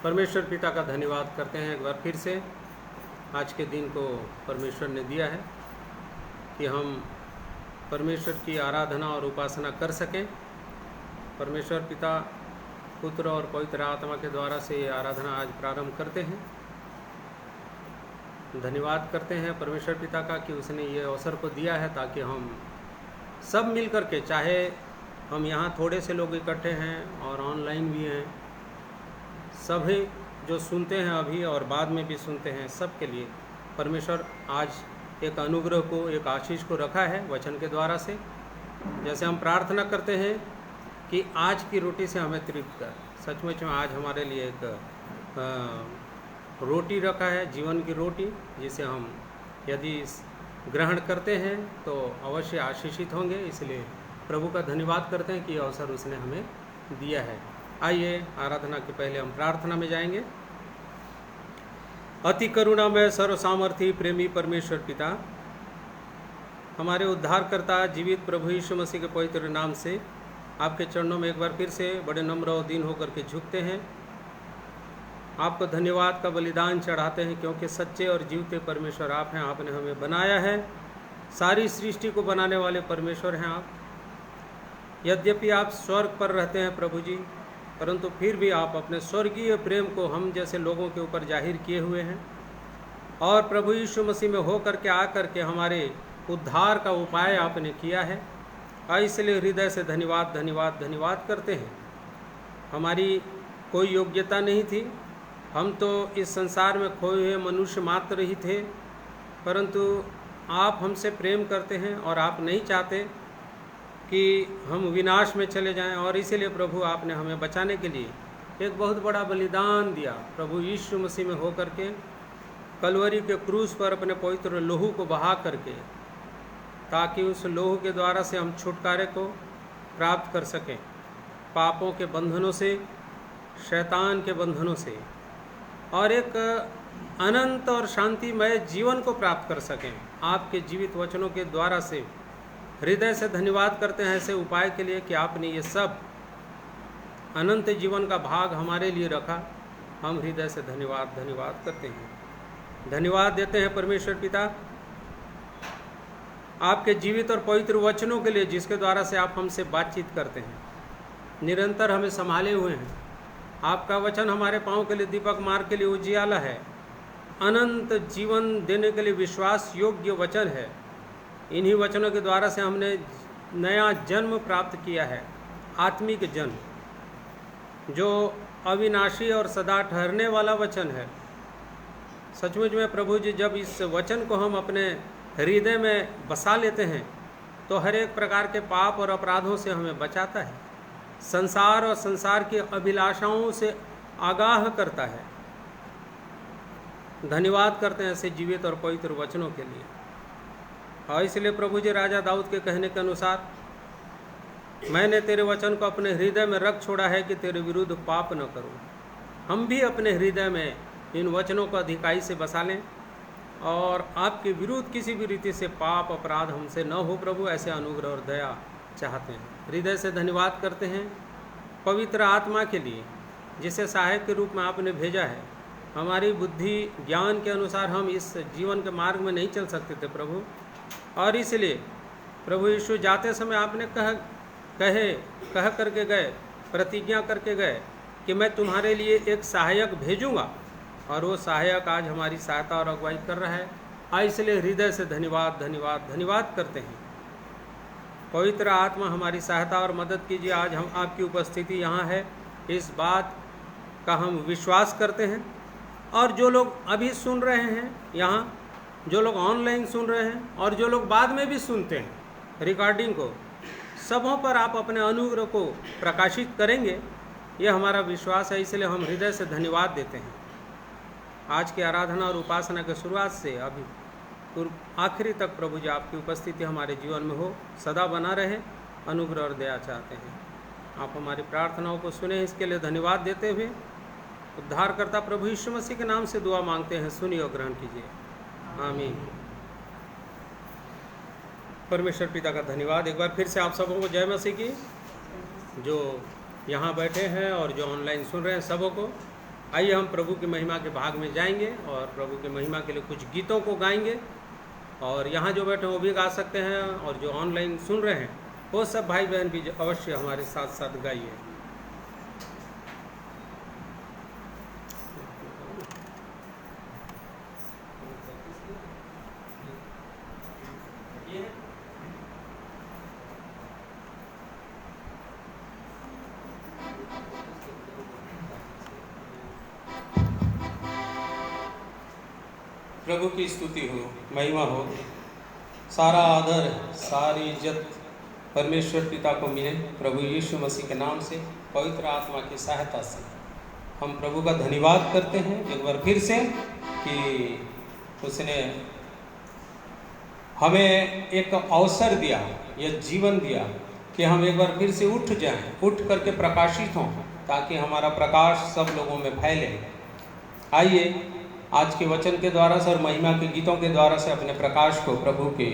परमेश्वर पिता का धन्यवाद करते हैं एक बार फिर से। आज के दिन को परमेश्वर ने दिया है कि हम परमेश्वर की आराधना और उपासना कर सकें। परमेश्वर पिता, पुत्र और पवित्र आत्मा के द्वारा से ये आराधना आज प्रारंभ करते हैं। धन्यवाद करते हैं परमेश्वर पिता का कि उसने ये अवसर को दिया है ताकि हम सब मिल कर के, चाहे हम यहाँ थोड़े से लोग इकट्ठे हैं और ऑनलाइन भी हैं, सभी जो सुनते हैं अभी और बाद में भी सुनते हैं, सब के लिए परमेश्वर आज एक अनुग्रह को, एक आशीष को रखा है वचन के द्वारा से। जैसे हम प्रार्थना करते हैं कि आज की रोटी से हमें तृप्त कर, सचमुच में आज हमारे लिए एक रोटी रखा है, जीवन की रोटी, जिसे हम यदि ग्रहण करते हैं तो अवश्य आशीषित होंगे। इसलिए प्रभु का धन्यवाद करते हैं कि यह अवसर उसने हमें दिया है। आइए आराधना के पहले हम प्रार्थना में जाएंगे। अति करुणामय सर्व सामर्थी प्रेमी परमेश्वर पिता, हमारे उद्धारकर्ता जीवित प्रभु यीशु मसीह के पवित्र नाम से आपके चरणों में एक बार फिर से बड़े नम्र और दीन होकर के झुकते हैं। आपको धन्यवाद का बलिदान चढ़ाते हैं क्योंकि सच्चे और जीवते परमेश्वर आप हैं। आपने हमें बनाया है, सारी सृष्टि को बनाने वाले परमेश्वर हैं आप। यद्यपि आप स्वर्ग पर रहते हैं प्रभु जी, परंतु फिर भी आप अपने स्वर्गीय प्रेम को हम जैसे लोगों के ऊपर जाहिर किए हुए हैं और प्रभु यीशु मसीह में हो करके आ करके हमारे उद्धार का उपाय आपने किया है। इसलिए हृदय से धन्यवाद धन्यवाद धन्यवाद करते हैं। हमारी कोई योग्यता नहीं थी, हम तो इस संसार में खोए हुए मनुष्य मात्र ही थे, परंतु आप हमसे प्रेम करते हैं और आप नहीं चाहते कि हम विनाश में चले जाएं। और इसीलिए प्रभु आपने हमें बचाने के लिए एक बहुत बड़ा बलिदान दिया। प्रभु यीशु मसीह में होकर के कलवरी के क्रूस पर अपने पवित्र लोहू को बहा करके, ताकि उस लोहू के द्वारा से हम छुटकारे को प्राप्त कर सकें, पापों के बंधनों से, शैतान के बंधनों से, और एक अनंत और शांतिमय जीवन को प्राप्त कर सकें। आपके जीवित वचनों के द्वारा से हृदय से धन्यवाद करते हैं ऐसे उपाय के लिए कि आपने ये सब अनंत जीवन का भाग हमारे लिए रखा। हम हृदय से धन्यवाद धन्यवाद करते हैं, धन्यवाद देते हैं परमेश्वर पिता आपके जीवित और पवित्र वचनों के लिए, जिसके द्वारा से आप हमसे बातचीत करते हैं, निरंतर हमें संभाले हुए हैं। आपका वचन हमारे पाँव के लिए दीपक, मार्ग के लिए उजियाला है, अनंत जीवन देने के लिए विश्वास योग्य वचन है। इन्हीं वचनों के द्वारा से हमने नया जन्म प्राप्त किया है, आत्मिक जन्म, जो अविनाशी और सदा ठहरने वाला वचन है। सचमुच में प्रभु जी, जब इस वचन को हम अपने हृदय में बसा लेते हैं तो हर एक प्रकार के पाप और अपराधों से हमें बचाता है, संसार और संसार की अभिलाषाओं से आगाह करता है। धन्यवाद करते हैं ऐसे जीवित और पवित्र वचनों के लिए। और इसलिए प्रभु जी, राजा दाऊद के कहने के अनुसार, मैंने तेरे वचन को अपने हृदय में रख छोड़ा है कि तेरे विरुद्ध पाप न करूं। हम भी अपने हृदय में इन वचनों को अधिकाई से बसा लें और आपके विरुद्ध किसी भी रीति से पाप अपराध हमसे न हो प्रभु, ऐसे अनुग्रह और दया चाहते हैं। हृदय से धन्यवाद करते हैं पवित्र आत्मा के लिए, जिसे सहायक के रूप में आपने भेजा है। हमारी बुद्धि ज्ञान के अनुसार हम इस जीवन के मार्ग में नहीं चल सकते थे प्रभु, और इसलिए प्रभु यीशु जाते समय आपने कह करके गए, प्रतिज्ञा करके गए कि मैं तुम्हारे लिए एक सहायक भेजूंगा, और वो सहायक आज हमारी सहायता और अगुवाई कर रहा है। इसलिए हृदय से धन्यवाद धन्यवाद धन्यवाद करते हैं। पवित्र आत्मा हमारी सहायता और मदद कीजिए। आज हम आपकी उपस्थिति यहाँ है, इस बात का हम विश्वास करते हैं। और जो लोग अभी सुन रहे हैं यहाँ, जो लोग ऑनलाइन सुन रहे हैं और जो लोग बाद में भी सुनते हैं रिकॉर्डिंग को, सबों पर आप अपने अनुग्रह को प्रकाशित करेंगे, ये हमारा विश्वास है। इसलिए हम हृदय से धन्यवाद देते हैं। आज की आराधना और उपासना के शुरुआत से अभी आखिरी तक प्रभु जी आपकी उपस्थिति हमारे जीवन में हो, सदा बना रहे। अनुग्रह और दया चाहते हैं। आप हमारी प्रार्थनाओं को सुने, इसके लिए धन्यवाद देते हुए उद्धारकर्ता प्रभु यीशु मसीह के नाम से दुआ मांगते हैं। सुनिए और ग्रहण कीजिए, आमीन। परमेश्वर पिता का धन्यवाद। एक बार फिर से आप सबों को जय मसीह की। जो यहाँ बैठे हैं और जो ऑनलाइन सुन रहे हैं सबों को आइए हम प्रभु की महिमा के भाग में जाएंगे और प्रभु की महिमा के लिए कुछ गीतों को गाएंगे। और यहाँ जो बैठे हैं वो भी गा सकते हैं, और जो ऑनलाइन सुन रहे हैं वो सब भाई बहन भी अवश्य हमारे साथ साथ गाइए। प्रभु की स्तुति हो, महिमा हो, सारा आदर सारी इज्जत परमेश्वर पिता को मिले। प्रभु यीशु मसीह के नाम से, पवित्र आत्मा की सहायता से हम प्रभु का धन्यवाद करते हैं एक बार फिर से कि उसने हमें एक अवसर दिया, यह जीवन दिया कि हम एक बार फिर से उठ जाएं, उठ करके प्रकाशित हों, ताकि हमारा प्रकाश सब लोगों में फैले। आइए आज के वचन के द्वारा से और महिमा के गीतों के द्वारा से अपने प्रकाश को प्रभु के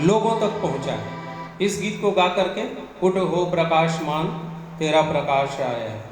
लोगों तक पहुंचाएं। इस गीत को गा करके, उठ हो प्रकाशमान, तेरा प्रकाश आया है।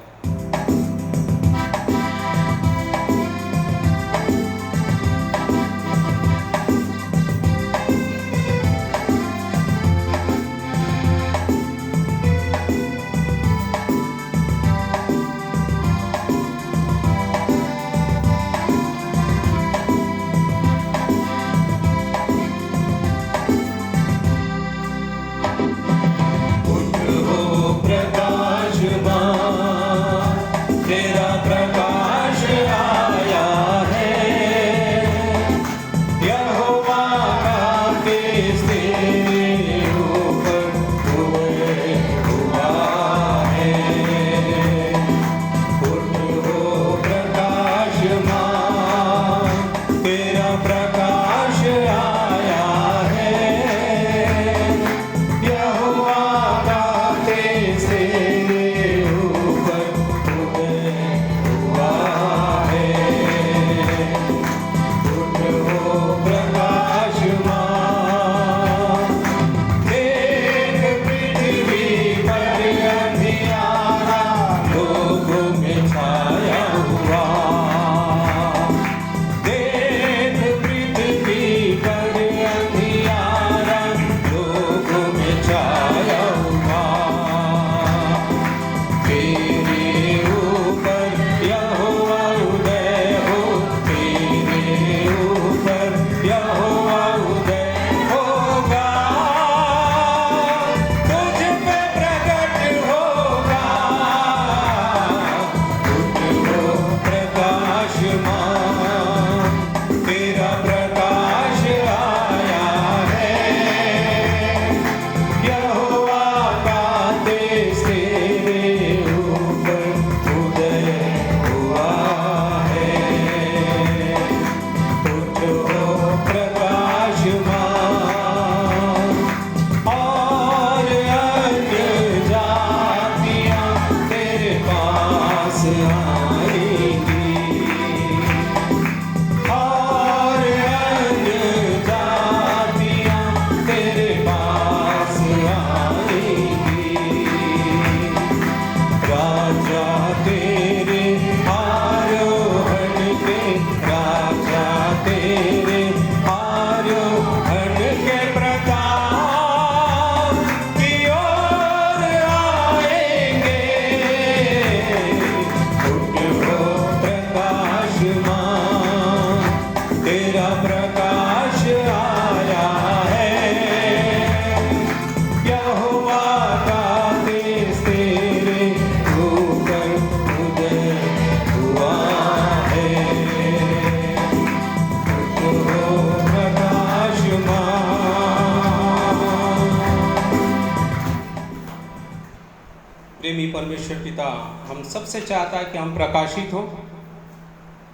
प्रेमी परमेश्वर पिता हम सबसे चाहता है कि हम प्रकाशित हों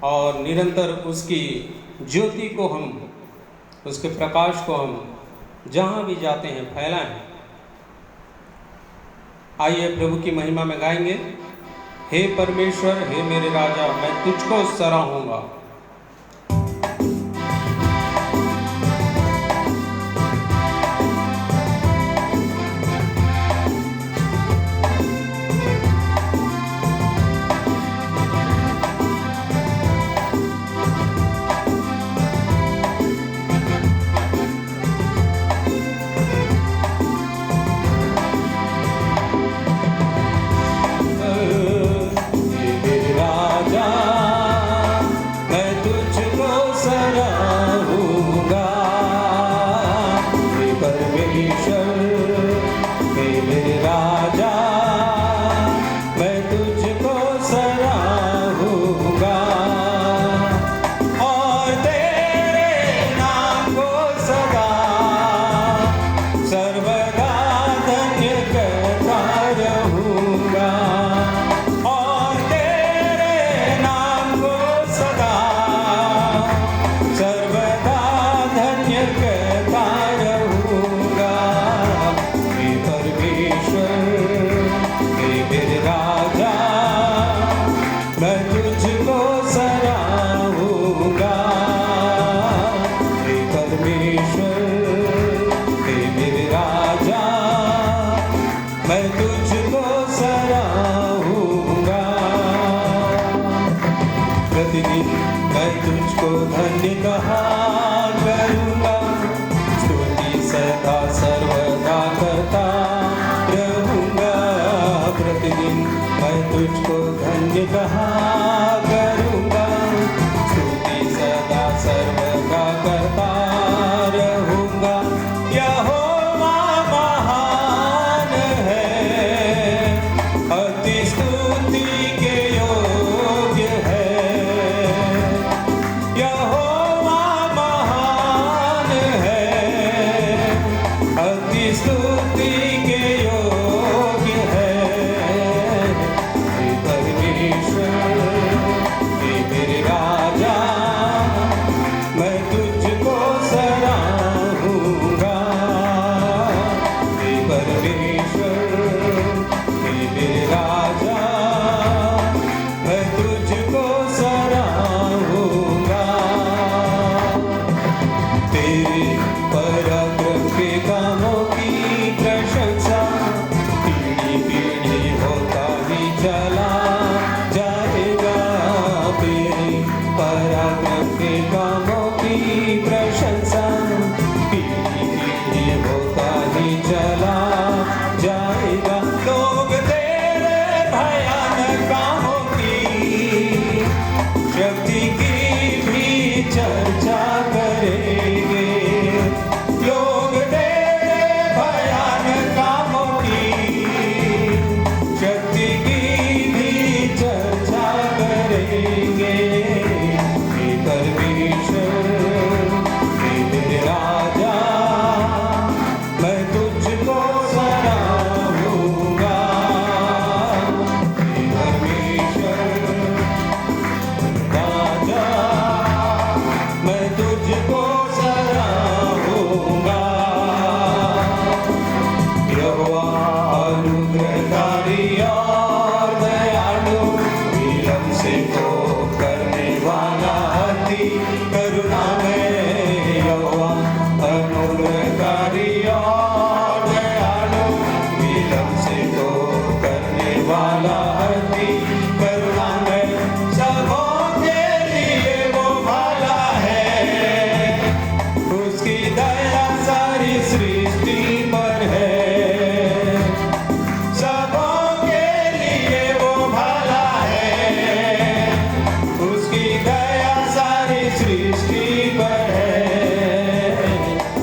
और निरंतर उसकी ज्योति को हम, उसके प्रकाश को हम जहाँ भी जाते हैं फैलाएं। आइए प्रभु की महिमा में गाएंगे। हे परमेश्वर, हे मेरे राजा, मैं तुझको सराहूंगा। करूँगा, स्तुति सदा सर्वदा करता रहूँगा। प्रतिदिन मैं तुझको धन्य कहा करूँगा, स्तुति सदा सर्वदा करता रहूँगा। यहोवा महान है, अति स्तुति के योग्य है। यहोवा महान है, अति स्तुति के योग्य है। हे परमेश्वर, हे मेरे राजा, मैं तुझको सराहूँगा। हे परमेश्वर, हे मेरे राजा, मैं तुझको सराहूँगा। तेरे पराक्रम के कामों की प्रशंसा पीढ़ी पीढ़ी होता ही चला जाएगा। तेरे पराक्रम के कामों की प्रशंसा पीढ़ी पीढ़ी होता ही चला जाएगा। लोग तेरे भयानक कामों की शक्ति की भी चर्चा करेंगे। लोग तेरे भयानक कामों की शक्ति की भी चर्चा करेंगे। हे परमेश्वर, हे मेरे राजा, मैं तुझको सराहूँगा। हे परमेश्वर, राजा, मैं तुझको सराहूँगा। यहोवा अनुग्रहकारी और दयालु, विलम्ब से कोप करने वाला, अति करुणामय। यहोवा अनुग्रहकारी और दयालु, विलम्ब से कोप करने वाला, अति करुणामय। सबों के लिए वो भला है, उसकी दया सारी सृष्टि पर है। सबों के लिए वो भला है, उसकी दया सारी सृष्टि पर है।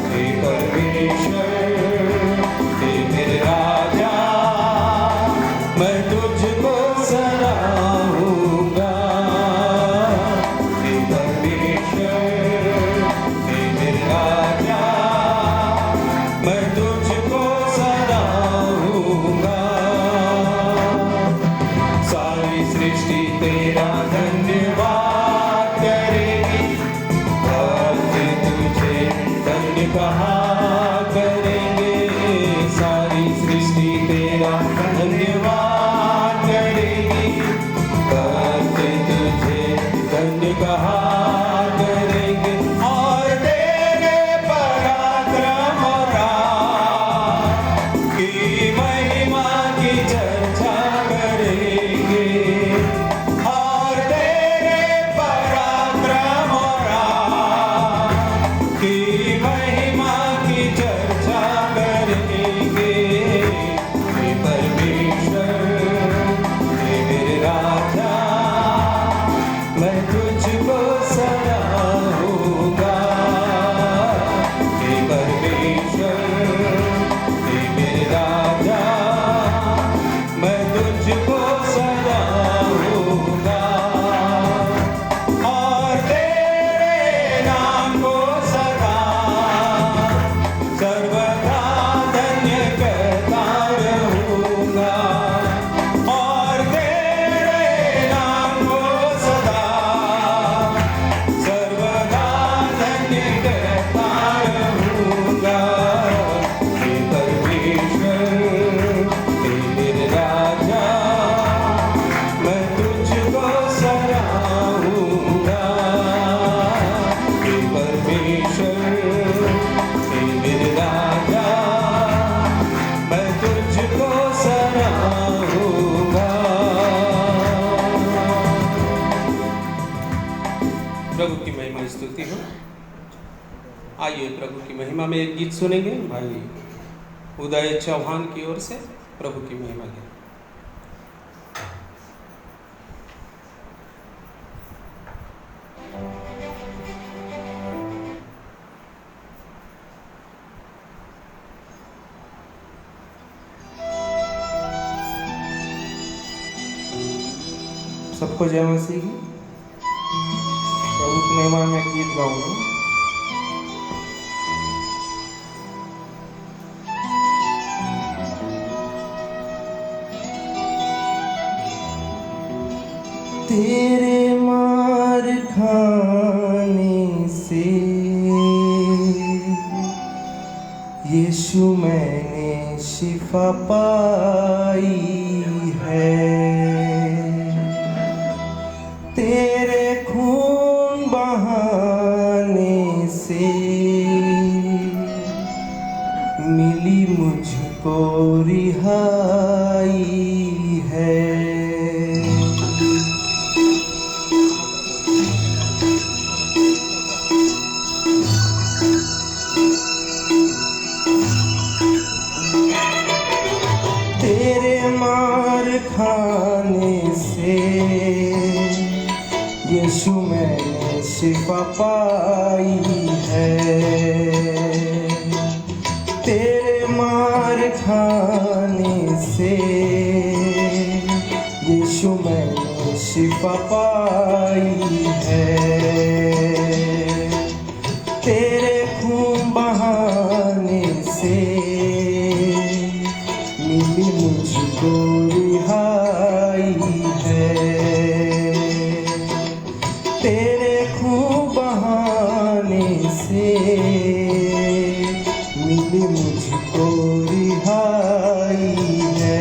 हे परमेश्वर, हे मेरे राजा, मैं तुझको सराहूँगा। हे परमेश्वर, हे मेरे राजा, मैं तुझको सराहूँगा। सारी सृष्टि तेरा धन्यवाद करेगी, भक्त तुझे धन्य कहा करेंगे। सारी सृष्टि तेरा धन्यवाद करेगी, भक्त तुझे धन्य कहा करेंगे। और तेरे पराक्रम की महिमा की चर्चा करेंगे। और तेरे पराक्रम की महिमा आइए प्रभु की महिमा में एक गीत सुनेंगे भाई उदय चौहान की ओर से। प्रभु की महिमा के सबको जय मसीह की। प्रभु की महिमा में गीत गाऊंगा। तेरे मार खाने से यीशु मैंने शिफा पाई है। तेरे खून बहाने से मिली मुझको रिहाई है। तेरे मार खाने से यीशु मैंने शिफा पाई है। तेरे मार खाने से यीशु मैंने शिफा पाई है। तेरे खून बहाने से मिली मुझको रिहाई है। तेरे खून बहाने से मिली मुझको रिहाई है।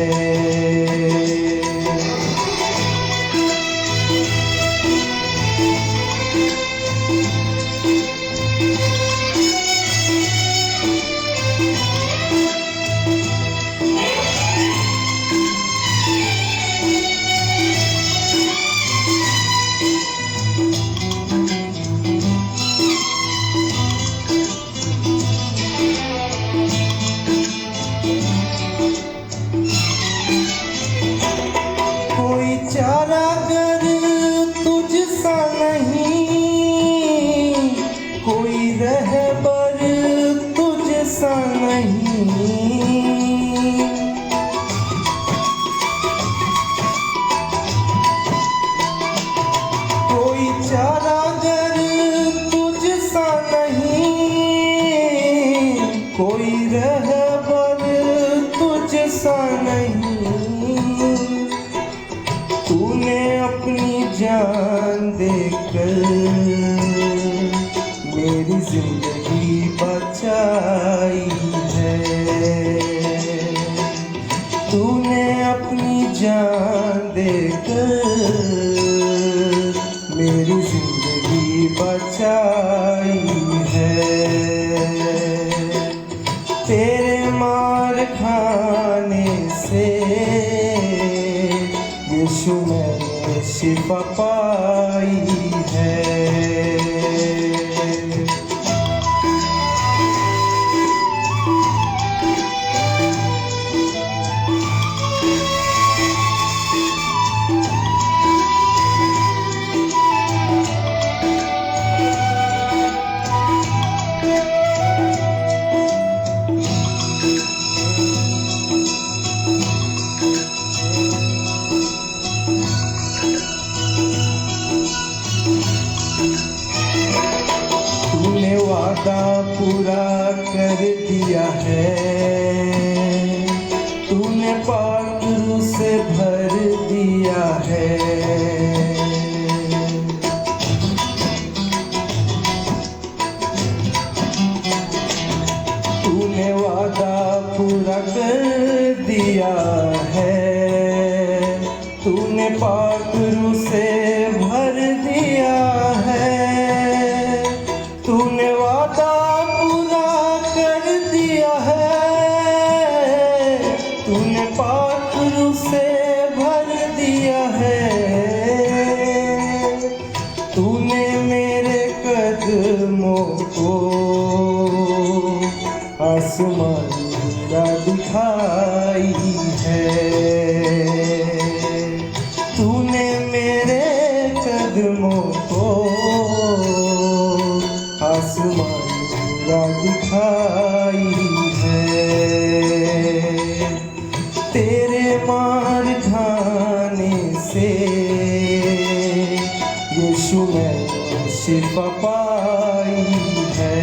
कोई चारागर तुझसा नहीं, कोई रहबर तुझसा नहीं। कोई चारागर तुझसा नहीं, कोई रहबर तुझसा नहीं। तूने अपनी जान देकर मेरी जिंदगी बचाई है। तूने अपनी जान देकर मेरी जिंदगी बचाई है। तेरे मार खाने से यीशु मैंने शिफा पाई है। तूने वादा पूरा कर दिया है। तूने पात्रों से भर दिया है। तूने वादा पूरा कर दिया है। तूने पात्रों से भर दिया है। तूने वादा पूरा कर दिया है। तूने पात्रों से भर दिया है। तूने मेरे कदमों को आसमान मेरा दिखाई है। तूने मेरे कदमों को आसमान मेरा दिखाई है। तेरे मार खाने से यीशु मैं शिफा पाई है।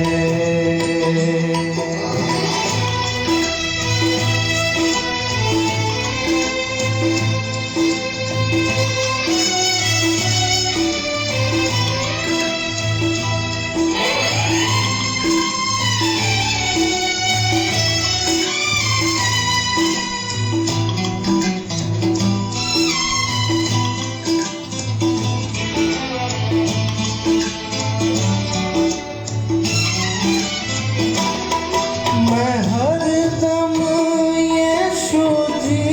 मैं हरदम यीशु जी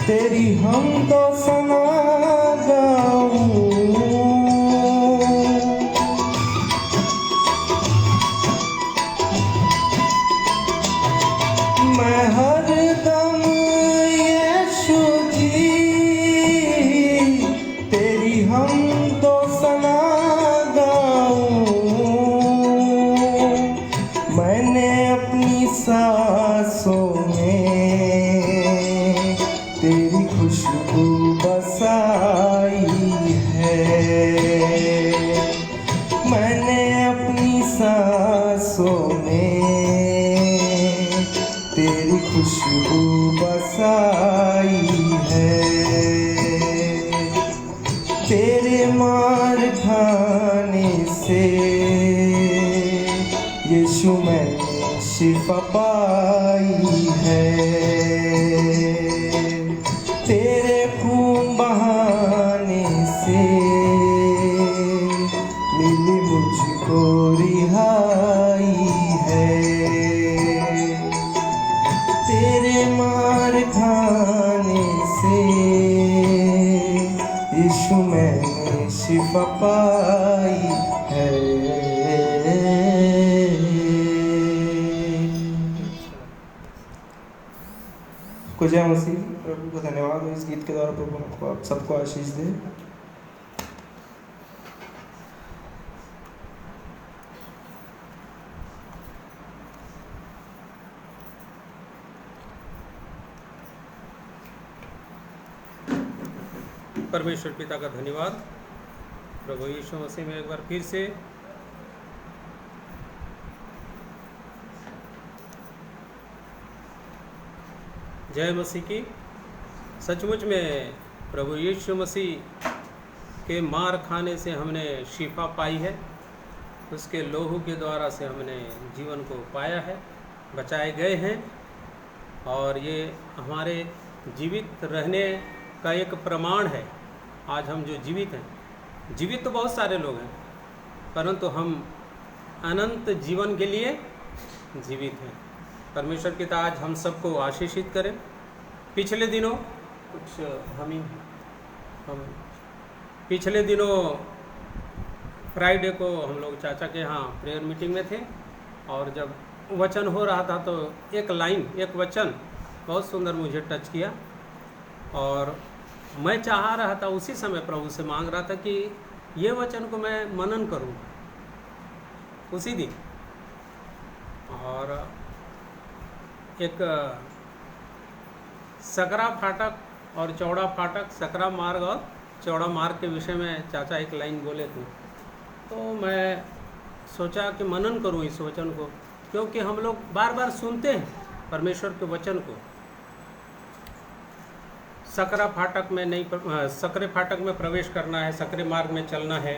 तेरी हमदो सना गाऊं। मैं हरदम यीशु जी तेरी हमदो सना गाऊं। मैंने अपनी सांसों में तेरी खुशबू बसाई है। मैंने अपनी सांसों में तेरी खुशबू बसाई है। तेरे मार खाने से यीशु मैंने शिफा पाई है। तेरे खून बहाने से मिली मुझको रिहाई है। तेरे मार खाने से यीशु मैंने शिफा पाई है। जय मसीह। प्रभु को धन्यवाद इस गीत के द्वारा प्रभु आपको आप सबको आशीष दे। परमेश्वर पिता का धन्यवाद। प्रभु यीशु मसीह में एक बार फिर से जय मसीह की। सचमुच में प्रभु यीशु मसीह के मार खाने से हमने शिफा पाई है। उसके लोहू के द्वारा से हमने जीवन को पाया है, बचाए गए हैं। और ये हमारे जीवित रहने का एक प्रमाण है। आज हम जो जीवित हैं, जीवित तो बहुत सारे लोग हैं, परंतु हम अनंत जीवन के लिए जीवित हैं। परमेश्वर पिता आज हम सबको आशीषित करें। पिछले दिनों हम पिछले दिनों फ्राइडे को हम लोग चाचा के यहाँ प्रेयर मीटिंग में थे, और जब वचन हो रहा था तो एक वचन बहुत सुंदर मुझे टच किया, और मैं चाह रहा था उसी समय प्रभु से मांग रहा था कि ये वचन को मैं मनन करूँ उसी दिन। और एक सकरा फाटक और चौड़ा फाटक, सकरा मार्ग और चौड़ा मार्ग के विषय में चाचा एक लाइन बोले थे, तो मैं सोचा कि मनन करूं इस वचन को, क्योंकि हम लोग बार बार सुनते हैं परमेश्वर के वचन को। सकरा फाटक में नहीं, सकरे फाटक में प्रवेश करना है, सकरे मार्ग में चलना है,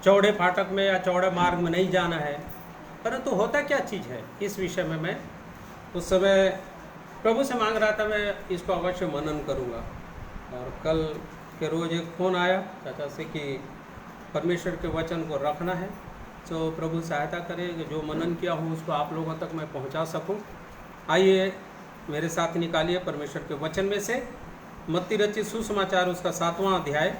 चौड़े फाटक में या चौड़े मार्ग में नहीं जाना है। परंतु होता क्या चीज़ है, इस विषय में मैं उस समय प्रभु से मांग रहा था। मैं इसको अवश्य मनन करूँगा। और कल के रोज़ एक फ़ोन आया चाचा से कि परमेश्वर के वचन को रखना है, तो प्रभु सहायता करे कि जो मनन किया हूँ उसको आप लोगों तक मैं पहुँचा सकूँ। आइए मेरे साथ निकालिए परमेश्वर के वचन में से मत्ती रचित सुसमाचार उसका 7वां अध्याय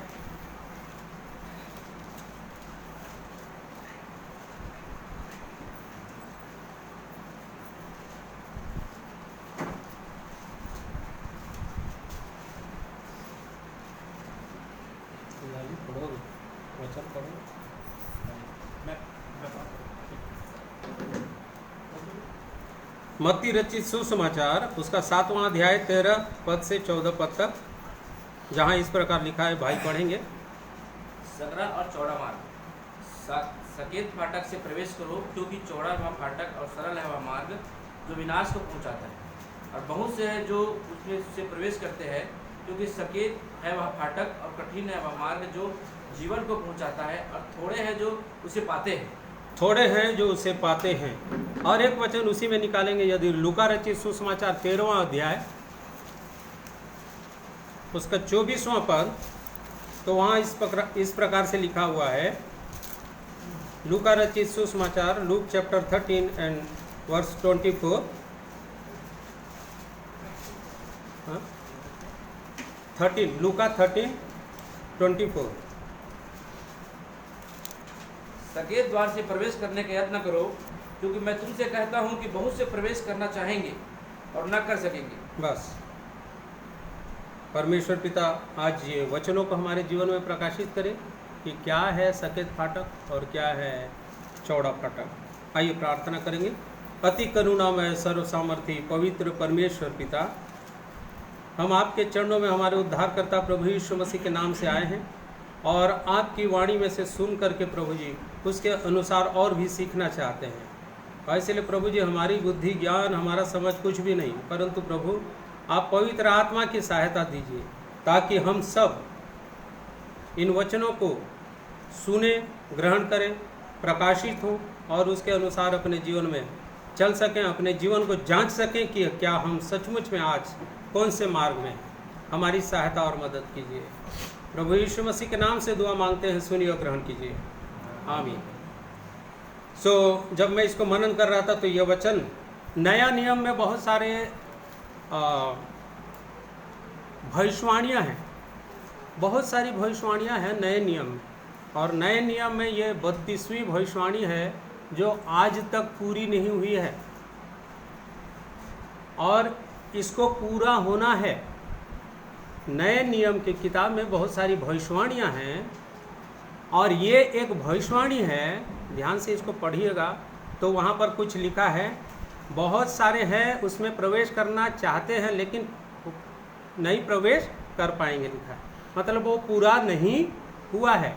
मत्ती रचित सुसमाचार उसका 7वां अध्याय 13 पद से 14 पद तक, जहाँ इस प्रकार लिखा है, भाई पढ़ेंगे। सकरा और चौड़ा मार्ग, सकेत फाटक से प्रवेश करो, क्योंकि चौड़ा है वह फाटक और सरल है वह मार्ग जो विनाश को पहुंचाता है, और बहुत से हैं जो उसमें से प्रवेश करते हैं। क्योंकि सकेत है वह फाटक और कठिन है वह मार्ग जो जीवन को पहुंचाता है, और थोड़े हैं जो उसे पाते हैं। थोड़े हैं जो उसे पाते हैं। और एक वचन उसी में निकालेंगे, यदि लूका रचित सुसमाचार 13वां अध्याय उसका 24वां पद, तो वहाँ इस प्रकार से लिखा हुआ है। लूका रचित सुसमाचार, लूक चैप्टर 13 एंड वर्स 24, 13, लूका 13:24। सकेत द्वार से प्रवेश करने का यत्न करो, क्योंकि मैं तुमसे कहता हूँ कि बहुत से प्रवेश करना चाहेंगे और न कर सकेंगे। बस परमेश्वर पिता आज ये वचनों को हमारे जीवन में प्रकाशित करे कि क्या है सकेत फाटक और क्या है चौड़ा फाटक। आइए प्रार्थना करेंगे। अति करुणामय सर्व सामर्थी पवित्र परमेश्वर पिता, हम आपके चरणों में हमारे उद्धारकर्ता प्रभु यीशु मसीह के नाम से आए हैं, और आपकी वाणी में से सुन करके प्रभु जी उसके अनुसार और भी सीखना चाहते हैं। और इसलिए प्रभु जी हमारी बुद्धि ज्ञान हमारा समझ कुछ भी नहीं, परंतु प्रभु आप पवित्र आत्मा की सहायता दीजिए, ताकि हम सब इन वचनों को सुने, ग्रहण करें, प्रकाशित हों और उसके अनुसार अपने जीवन में चल सकें, अपने जीवन को जांच सकें कि क्या हम सचमुच में आज कौन से मार्ग में हैं। हमारी सहायता और मदद कीजिए। प्रभु यीशु मसीह के नाम से दुआ मांगते हैं, सुनिए और ग्रहण कीजिए, आमीन। जब मैं इसको मनन कर रहा था तो यह वचन, नया नियम में बहुत सारे भविष्यवाणियाँ हैं, बहुत सारी भविष्यवाणियाँ हैं नए नियम में, और नए नियम में ये 32वीं भविष्यवाणी है जो आज तक पूरी नहीं हुई है, और इसको पूरा होना है। नए नियम की किताब में बहुत सारी भविष्यवाणियाँ हैं, और ये एक भविष्यवाणी है, ध्यान से इसको पढ़िएगा तो वहाँ पर कुछ लिखा है। बहुत सारे हैं उसमें प्रवेश करना चाहते हैं लेकिन नहीं प्रवेश कर पाएंगे, लिखा है, मतलब वो पूरा नहीं हुआ है।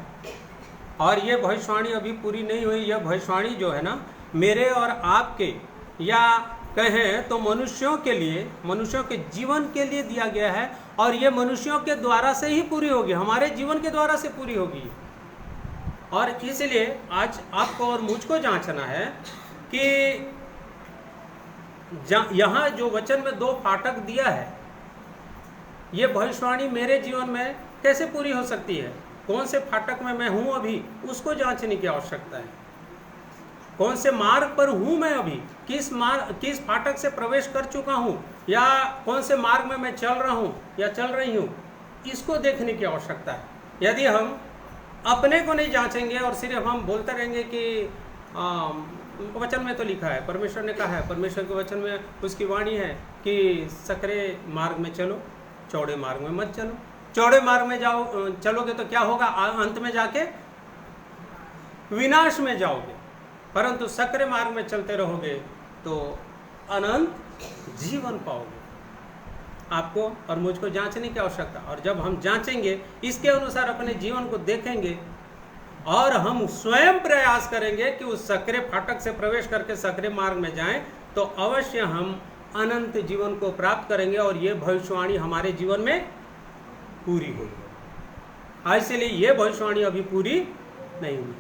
और ये भविष्यवाणी अभी पूरी नहीं हुई। यह भविष्यवाणी जो है ना, मेरे और आपके, या कहें तो मनुष्यों के लिए, मनुष्यों के जीवन के लिए दिया गया है, और ये मनुष्यों के द्वारा से ही पूरी होगी, हमारे जीवन के द्वारा से पूरी होगी। और इसलिए आज आपको और मुझको जांचना है कि यहाँ जो वचन में 2 फाटक दिया है, ये भविष्यवाणी मेरे जीवन में कैसे पूरी हो सकती है। कौन से फाटक में मैं हूँ अभी, उसको जांचने की आवश्यकता है। कौन से मार्ग पर हूँ मैं अभी, किस फाटक से प्रवेश कर चुका हूँ, या कौन से मार्ग में मैं चल रहा हूँ या चल रही हूँ, इसको देखने की आवश्यकता है। यदि हम अपने को नहीं जांचेंगे और सिर्फ हम बोलते रहेंगे कि वचन में तो लिखा है, परमेश्वर ने कहा है, परमेश्वर के वचन में उसकी वाणी है कि सकरे मार्ग में चलो, चौड़े मार्ग में मत चलो। चौड़े मार्ग में चलोगे तो क्या होगा, अंत में जाके विनाश में जाओगे, परंतु सकरे मार्ग में चलते रहोगे तो अनंत जीवन पाओगे। आपको और मुझको जांचने की आवश्यकता, और जब हम जांचेंगे, इसके अनुसार अपने जीवन को देखेंगे, और हम स्वयं प्रयास करेंगे कि उस सकरे फाटक से प्रवेश करके सकरे मार्ग में जाएं, तो अवश्य हम अनंत जीवन को प्राप्त करेंगे, और ये भविष्यवाणी हमारे जीवन में पूरी होगी। इसलिए ये भविष्यवाणी अभी पूरी नहीं हुई।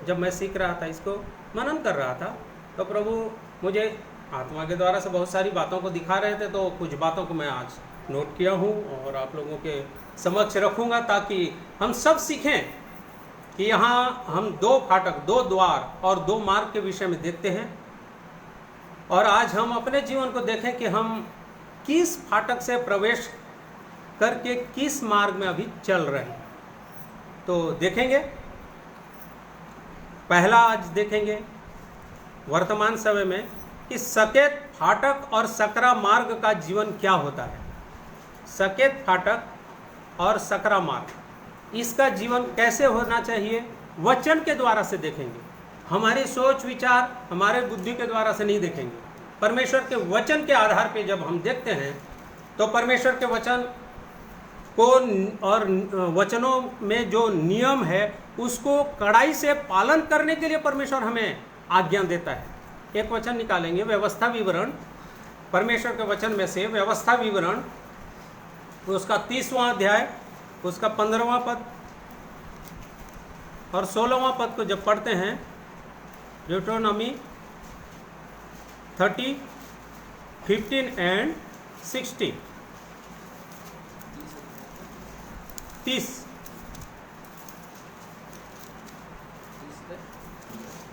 जब मैं सीख रहा था, इसको मनन कर रहा था, तो प्रभु मुझे आत्मा के द्वारा से बहुत सारी बातों को दिखा रहे थे, तो कुछ बातों को मैं आज नोट किया हूँ और आप लोगों के समक्ष रखूँगा, ताकि हम सब सीखें कि यहाँ हम 2 फाटक, 2 द्वार और 2 मार्ग के विषय में देखते हैं, और आज हम अपने जीवन को देखें कि हम किस फाटक से प्रवेश करके किस मार्ग में अभी चल रहे हैं। तो देखेंगे, पहला आज देखेंगे वर्तमान समय में कि सकेत फाटक और सकरा मार्ग का जीवन क्या होता है। सकेत फाटक और सकरा मार्ग, इसका जीवन कैसे होना चाहिए, वचन के द्वारा से देखेंगे। हमारी सोच विचार, हमारे बुद्धि के द्वारा से नहीं देखेंगे, परमेश्वर के वचन के आधार पे जब हम देखते हैं तो परमेश्वर के वचन को और वचनों में जो नियम है उसको कड़ाई से पालन करने के लिए परमेश्वर हमें आज्ञा देता है। एक वचन निकालेंगे, व्यवस्था विवरण, परमेश्वर के वचन में से व्यवस्था विवरण, उसका 30वां अध्याय, उसका 15वां पद और 16वां पद को जब पढ़ते हैं, ड्यूटेरोनॉमी 30, 15 एंड 16, 30,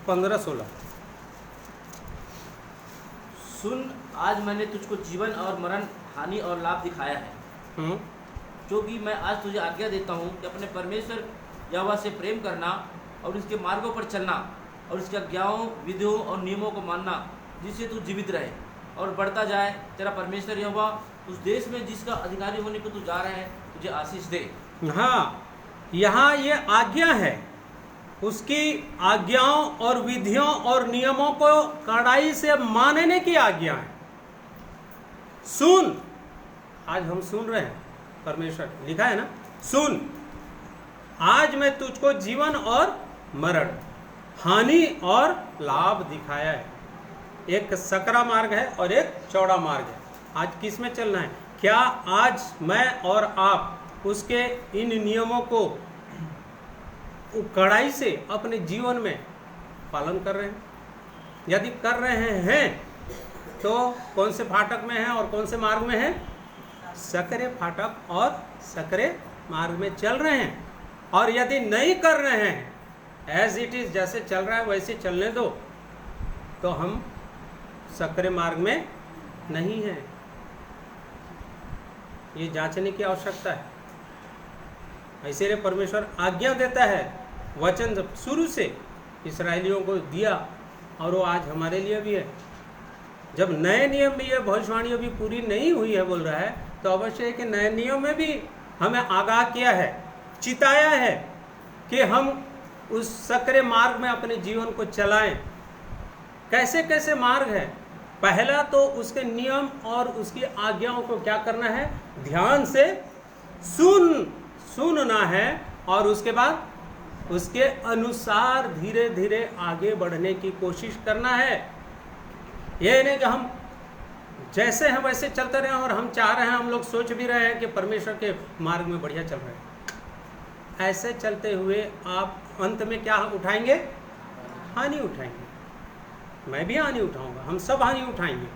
15, 16। सुन, आज मैंने तुझको जीवन और मरण, हानि और लाभ दिखाया है, क्योंकि मैं आज तुझे आज्ञा देता हूँ कि अपने परमेश्वर यहोवा से प्रेम करना और उसके मार्गों पर चलना और उसकी आज्ञाओं, विधियों और नियमों को मानना, जिससे तू जीवित रहे और बढ़ता जाए। तेरा परमेश्वर यहोवा उस देश में जिसका अधिकारी होने को तू जा रहा है तुझे आशीष दे। हाँ, यहाँ ये आज्ञा है, उसकी आज्ञाओं और विधियों और नियमों को कड़ाई से मानने की आज्ञा है। सुन, आज हम सुन रहे हैं, परमेश्वर लिखा है ना, सुन, आज मैं तुझको जीवन और मरण, हानि और लाभ दिखाया है। एक सकरा मार्ग है और एक चौड़ा मार्ग है। आज किस में चलना है? क्या आज मैं और आप उसके इन नियमों को कड़ाई से अपने जीवन में पालन कर रहे हैं? यदि कर रहे हैं तो कौन से फाटक में हैं और कौन से मार्ग में हैं? सकरे फाटक और सकरे मार्ग में चल रहे हैं। और यदि नहीं कर रहे हैं, एज इट इज, जैसे चल रहा है वैसे चलने दो, तो हम सकरे मार्ग में नहीं हैं। ये जांचने की आवश्यकता है। इसीलिए परमेश्वर आज्ञा देता है। वचन जब शुरू से इस्राएलियों को दिया और वो आज हमारे लिए भी है। जब नए नियम में ये भविष्यवाणी अभी पूरी नहीं हुई है बोल रहा है, तो अवश्य है कि नए नियम में भी हमें आगाह किया है, चिताया है कि हम उस सकरे मार्ग में अपने जीवन को चलाएं। कैसे कैसे मार्ग है? पहला तो उसके नियम और उसकी आज्ञाओं को क्या करना है? ध्यान से सुनना है और उसके बाद उसके अनुसार धीरे धीरे आगे बढ़ने की कोशिश करना है। यह नहीं कि हम जैसे हैं वैसे चलते रहे और हम चाह रहे हैं, हम लोग सोच भी रहे हैं कि परमेश्वर के मार्ग में बढ़िया चल रहे हैं। ऐसे चलते हुए आप अंत में क्या उठाएंगे? हानि उठाएंगे। मैं भी हानि उठाऊंगा, हम सब हानि उठाएंगे।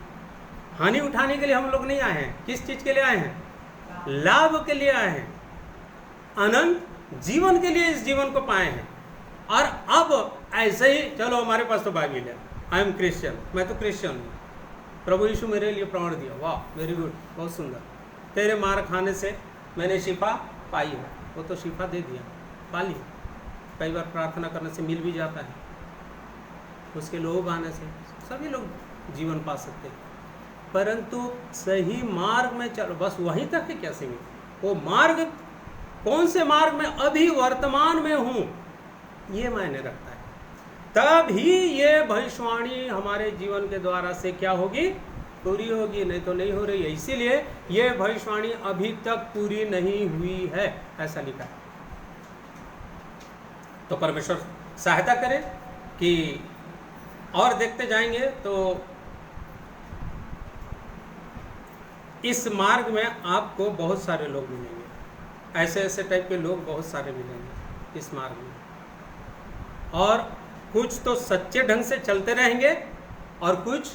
हानि उठाने के लिए हम लोग नहीं आए हैं। किस चीज के लिए आए हैं? लाभ के लिए आए हैं, अनंत जीवन के लिए इस जीवन को पाए हैं। और अब ऐसे ही चलो, हमारे पास तो बाइबल है, आई एम क्रिश्चियन, मैं तो क्रिश्चियन हूँ, प्रभु यीशु मेरे लिए प्राण दिया, वाह वेरी गुड, बहुत सुंदर, तेरे मार खाने से मैंने शिफा पाई है। वो तो शिफा दे दिया, पा ली। कई बार प्रार्थना करने से मिल भी जाता है, उसके लोग आने से सभी लोग जीवन पा सकते हैं। परंतु सही मार्ग में चलो, बस वहीं तक है क्या सीमित? वो मार्ग, कौन से मार्ग में अभी वर्तमान में हूँ, ये मायने रखता है। तब ही ये भविष्यवाणी हमारे जीवन के द्वारा से क्या होगी? पूरी होगी, नहीं तो नहीं हो रही है। इसीलिए ये भविष्यवाणी अभी तक पूरी नहीं हुई है, ऐसा लिखा है। तो परमेश्वर सहायता करे कि और देखते जाएंगे तो इस मार्ग में आपको बहुत सारे लोग मिलेंगे, ऐसे ऐसे टाइप के लोग बहुत सारे मिलेंगे इस मार्ग में। और कुछ तो सच्चे ढंग से चलते रहेंगे और कुछ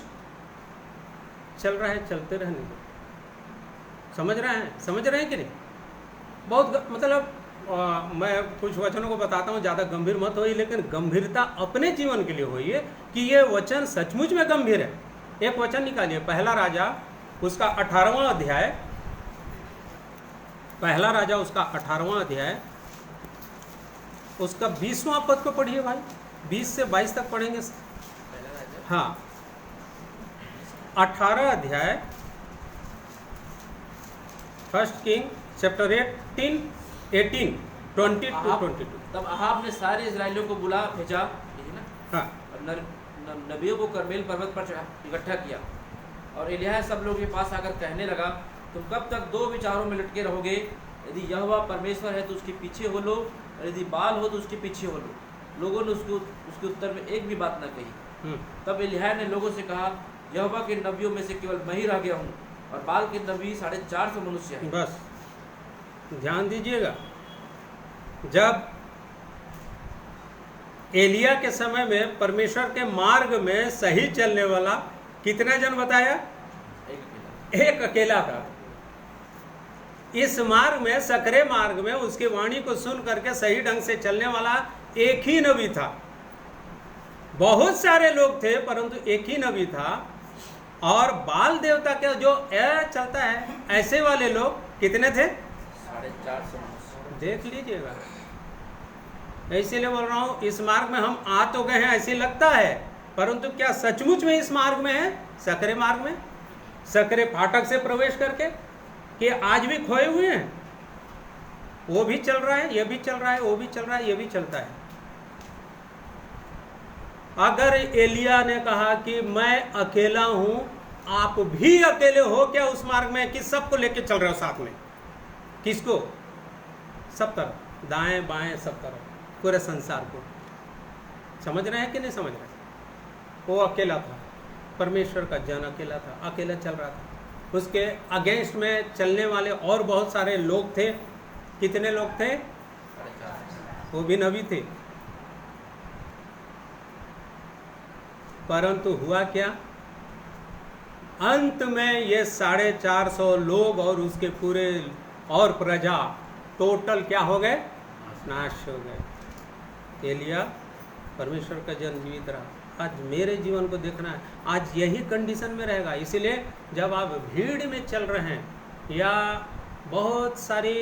चल रहा है चलते रहने दो। समझ रहे हैं कि नहीं? बहुत मतलब मैं कुछ वचनों को बताता हूँ, ज़्यादा गंभीर मत होइए, लेकिन गंभीरता अपने जीवन के लिए होइए कि ये वचन सचमुच में गंभीर है। एक वचन निकालिए, पहला राजा उसका 18वां अध्याय, पहला राजा उसका 18वां अध्याय, उसका 20वां पद को पढ़िए भाई, 20 से 22 तक पढ़ेंगे। हाँ, 18 अध्याय, फर्स्ट किंग चैप्टर 18, 20 to 22। तब अहाब ने सारे इजराइलियों को बुला भेजा, हाँ, और नबियों को करमेल पर्वत पर इकट्ठा किया और एलिय्याह सब लोगों के पास आकर कहने लगा, तुम कब तक दो विचारों में लटके रहोगे? यदि यहोवा परमेश्वर है तो उसके पीछे हो लो, और यदि बाल हो तो उसके पीछे हो लो। लोगों ने उसके उत्तर में एक भी बात न कही। तब एलिय्याह ने लोगों से कहा, यहोवा के नबियों में से केवल मैं ही रह गया हूँ, और बाल के नबी 450 मनुष्य हैं। बस ध्यान दीजिएगा, जब एलिया के समय में परमेश्वर के मार्ग में सही चलने वाला कितना जन बताया? एक अकेला था। इस मार्ग में, सकरे मार्ग में उसकी वाणी को सुन करके सही ढंग से चलने वाला एक ही नबी था। बहुत सारे लोग थे परंतु एक ही नबी था। और बाल देवता के जो चलता है, ऐसे वाले लोग कितने थे? 450। देख लीजिएगा, इसीलिए बोल रहा हूं, इस मार्ग में हम आ तो गए हैं ऐसे लगता है, परंतु क्या सचमुच में इस मार्ग में है? सकरे मार्ग में, सकरे फाटक से प्रवेश करके, कि आज भी खोए हुए हैं? वो भी चल रहा है, ये भी चल रहा है, वो भी चल रहा है, ये भी चलता है। अगर एलिया ने कहा कि मैं अकेला हूं, आप भी अकेले हो क्या उस मार्ग में, कि सबको लेके चल रहे हो साथ में? किसको? सब तरफ, दाएं बाएं सब तरफ, पूरे संसार को। समझ रहे हैं कि नहीं समझ रहे? वो अकेला था, परमेश्वर का जन अकेला था, अकेला चल रहा था। उसके अगेंस्ट में चलने वाले और बहुत सारे लोग थे। कितने लोग थे? 450। वो भी नबी थे। परंतु हुआ क्या? अंत में ये 450 लोग और उसके पूरे और प्रजा टोटल क्या हो गए? नाश हो गए। एलिया परमेश्वर का जन जीवित रहा। आज मेरे जीवन को देखना है, आज यही कंडीशन में रहेगा। इसीलिए जब आप भीड़ में चल रहे हैं या बहुत सारी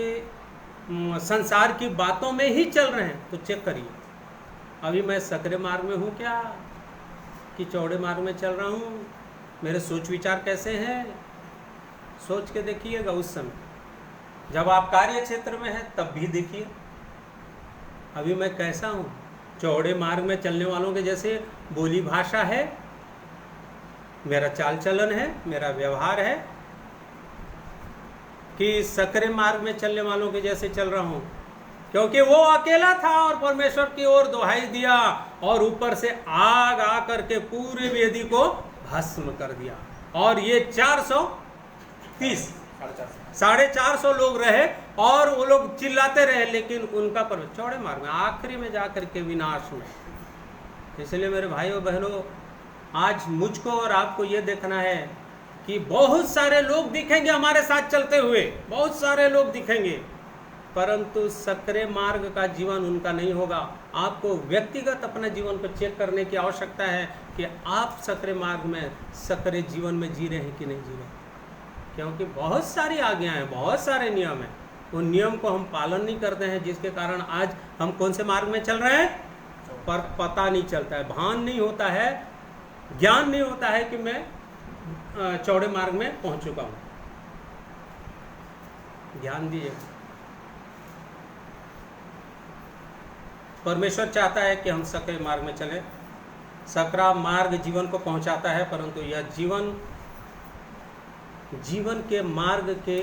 संसार की बातों में ही चल रहे हैं तो चेक करिए, अभी मैं सकरे मार्ग में हूँ क्या कि चौड़े मार्ग में चल रहा हूँ? मेरे सोच विचार कैसे हैं? सोच के देखिएगा। उस समय जब आप कार्य क्षेत्र में हैं तब भी देखिए अभी मैं कैसा हूँ। चौड़े मार्ग में चलने वालों के जैसे बोली भाषा है, मेरा चाल चलन है, मेरा व्यवहार है, कि सकरे मार्ग में चलने वालों के जैसे चल रहा हूँ? क्योंकि वो अकेला था और परमेश्वर की ओर दुहाई दिया और ऊपर से आग आकर के पूरे वेदी को भस्म कर दिया। और ये 430 450 लोग रहे और वो लोग चिल्लाते रहे, लेकिन उनका पर चौड़े मार्ग में आखिरी में जाकर के विनाश में। इसलिए मेरे भाइयों बहनों, आज मुझको और आपको ये देखना है कि बहुत सारे लोग दिखेंगे हमारे साथ चलते हुए, बहुत सारे लोग दिखेंगे, परंतु सकरे मार्ग का जीवन उनका नहीं होगा। आपको व्यक्तिगत अपने जीवन को चेक करने की आवश्यकता है कि आप सकरे मार्ग में, सकरे जीवन में जी रहे हैं कि नहीं जी रहे। क्योंकि बहुत सारी आज्ञाएं हैं, बहुत सारे नियम हैं, उन नियम को हम पालन नहीं करते हैं, जिसके कारण आज हम कौन से मार्ग में चल रहे हैं पर पता नहीं चलता है, भान नहीं होता है, ज्ञान नहीं होता है कि मैं चौड़े मार्ग में पहुंच चुका हूं। ध्यान दीजिए, परमेश्वर चाहता है कि हम सकरे मार्ग में चलें। सकरा मार्ग जीवन को पहुंचाता है, परंतु यह जीवन के मार्ग के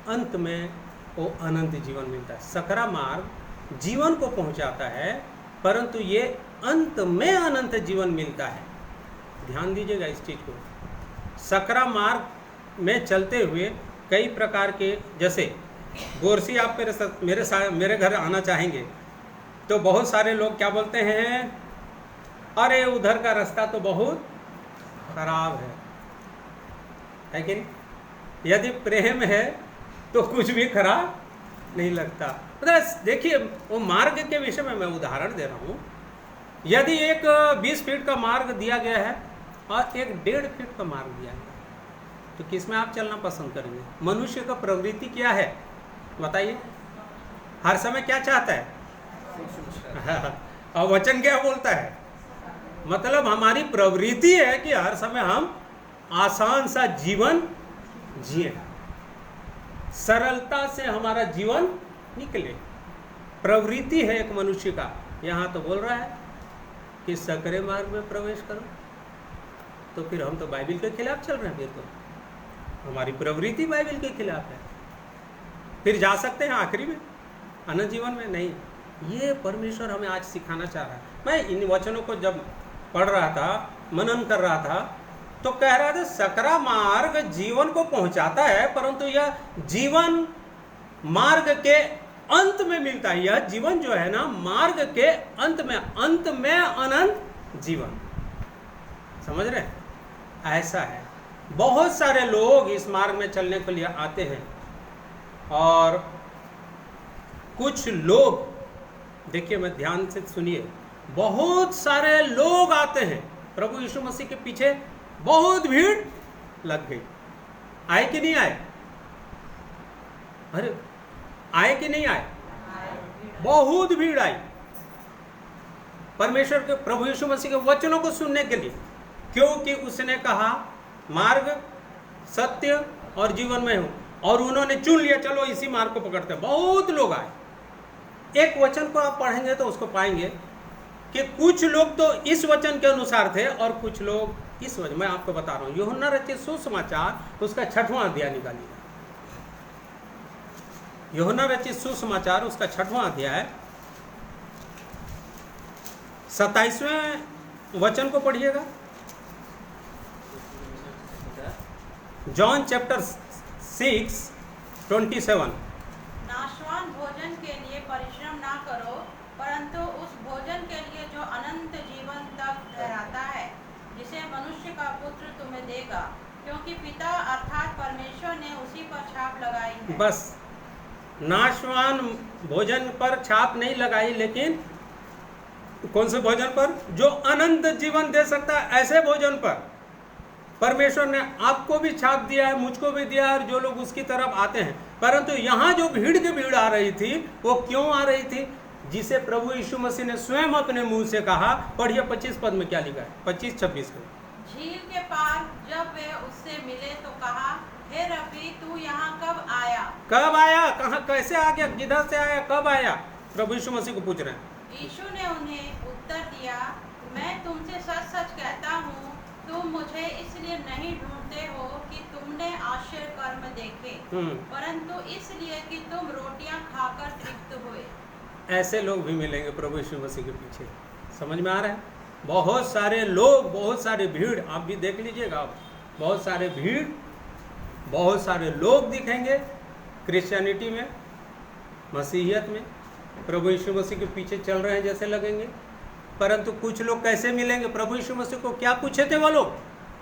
अंत में वो अनंत जीवन मिलता है। सकरा मार्ग जीवन को पहुंचाता है, परंतु ये अंत में अनंत जीवन मिलता है। ध्यान दीजिएगा इस चीज को। सकरा मार्ग में चलते हुए कई प्रकार के, जैसे गोरसी आप मेरे घर आना चाहेंगे तो बहुत सारे लोग क्या बोलते हैं, अरे उधर का रास्ता तो बहुत खराब है कि नहीं? यदि प्रेम है तो कुछ भी खराब नहीं लगता। देखिए, वो मार्ग के विषय में मैं उदाहरण दे रहा हूँ। यदि एक 20 फीट का मार्ग दिया गया है और एक 1.5 फीट का मार्ग दिया गया है, तो किसमें आप चलना पसंद करेंगे? मनुष्य का प्रवृत्ति क्या है बताइए? हर समय क्या चाहता है? और वचन क्या बोलता है? मतलब हमारी प्रवृत्ति है कि हर समय हम आसान सा जीवन जिए, सरलता से हमारा जीवन निकले। प्रवृत्ति है एक मनुष्य का। यहाँ तो बोल रहा है कि सकरे मार्ग में प्रवेश करो, तो फिर हम तो बाइबिल के खिलाफ चल रहे हैं। फिर तो हमारी प्रवृत्ति बाइबल के खिलाफ है। फिर जा सकते हैं आखिरी में अनंत जीवन में? नहीं। ये परमेश्वर हमें आज सिखाना चाह रहा है। मैं इन वचनों को जब पढ़ रहा था, मनन कर रहा था, तो कह रहा था सकरा मार्ग जीवन को पहुंचाता है, परंतु यह जीवन मार्ग के अंत में मिलता है। यह जीवन जो है ना, मार्ग के अंत में अनंत जीवन। समझ रहे? ऐसा है। बहुत सारे लोग इस मार्ग में चलने के लिए आते हैं, और कुछ लोग, देखिए मैं ध्यान से सुनिए, बहुत सारे लोग आते हैं प्रभु यीशु मसीह के पीछे, बहुत भीड़ लग गई। आए कि नहीं आए? अरे आए कि नहीं आए? बहुत भीड़ आई परमेश्वर के, प्रभु यीशु मसीह के वचनों को सुनने के लिए, क्योंकि उसने कहा मार्ग, सत्य और जीवन में हूं, और उन्होंने चुन लिया चलो इसी मार्ग को पकड़ते। बहुत लोग आए। एक वचन को आप पढ़ेंगे तो उसको पाएंगे कि कुछ लोग तो इस वचन के अनुसार थे और कुछ लोग इस वचन। मैं आपको बता रहा हूं, यूहन्ना रचित सुसमाचार उसका 6वां अध्याय निकालिए। यूहन्ना रचित सुसमाचार उसका 6वां अध्याय 27वें वचन को पढ़िएगा। John chapter 6:27। नाशवान भोजन के लिए परिश्रम ना करो, परंतु उस भोजन के लिए जो अनंत जीवन तक ठहराता है, जिसे मनुष्य का पुत्र तुम्हें देगा, क्योंकि पिता अर्थात परमेश्वर ने उसी पर छाप लगाई है। बस नाशवान भोजन पर छाप नहीं लगाई, लेकिन कौन से भोजन पर? जो अनंत जीवन दे सकता है, ऐसे भोजन पर परमेश्वर ने आपको भी छाप दिया है, मुझको भी दिया है, और जो लोग उसकी तरफ आते हैं। परंतु यहाँ जो भीड़ की भीड़ आ रही थी, वो क्यों आ रही थी? जिसे प्रभु यीशु मसीह ने स्वयं अपने मुंह से कहा। पढ़िए 25 पद में क्या लिखा है, 25-26 में। झील के पार जब वे उससे मिले तो कहा, हे रब्बी, तू यहाँ कब आया? कब आया? कहाँ, कैसे आ गया? किधर से आया? कब आया? प्रभु यीशु मसीह को पूछ रहे हैं। यीशु ने उन्हें उत्तर दिया, मैं तुमसे सच सच कहता हूँ, तुम मुझे इसलिए नहीं ढूंढते हो कि तुमने आश्चर्य कर्म देखे, परंतु इसलिए कि तुम रोटियां खाकर तृप्त हुए। ऐसे लोग भी मिलेंगे प्रभु यीशु मसीह के पीछे। समझ में आ रहा है? बहुत सारे लोग, बहुत सारी भीड़, आप भी देख लीजिएगा। बहुत सारे भीड़, बहुत सारे लोग दिखेंगे क्रिश्चियनिटी में, मसीहियत में, प्रभु यीशु मसीह के पीछे चल रहे हैं जैसे लगेंगे। परंतु कुछ लोग कैसे मिलेंगे? प्रभु यीशु मसीह को क्या पूछे थे वो लोग?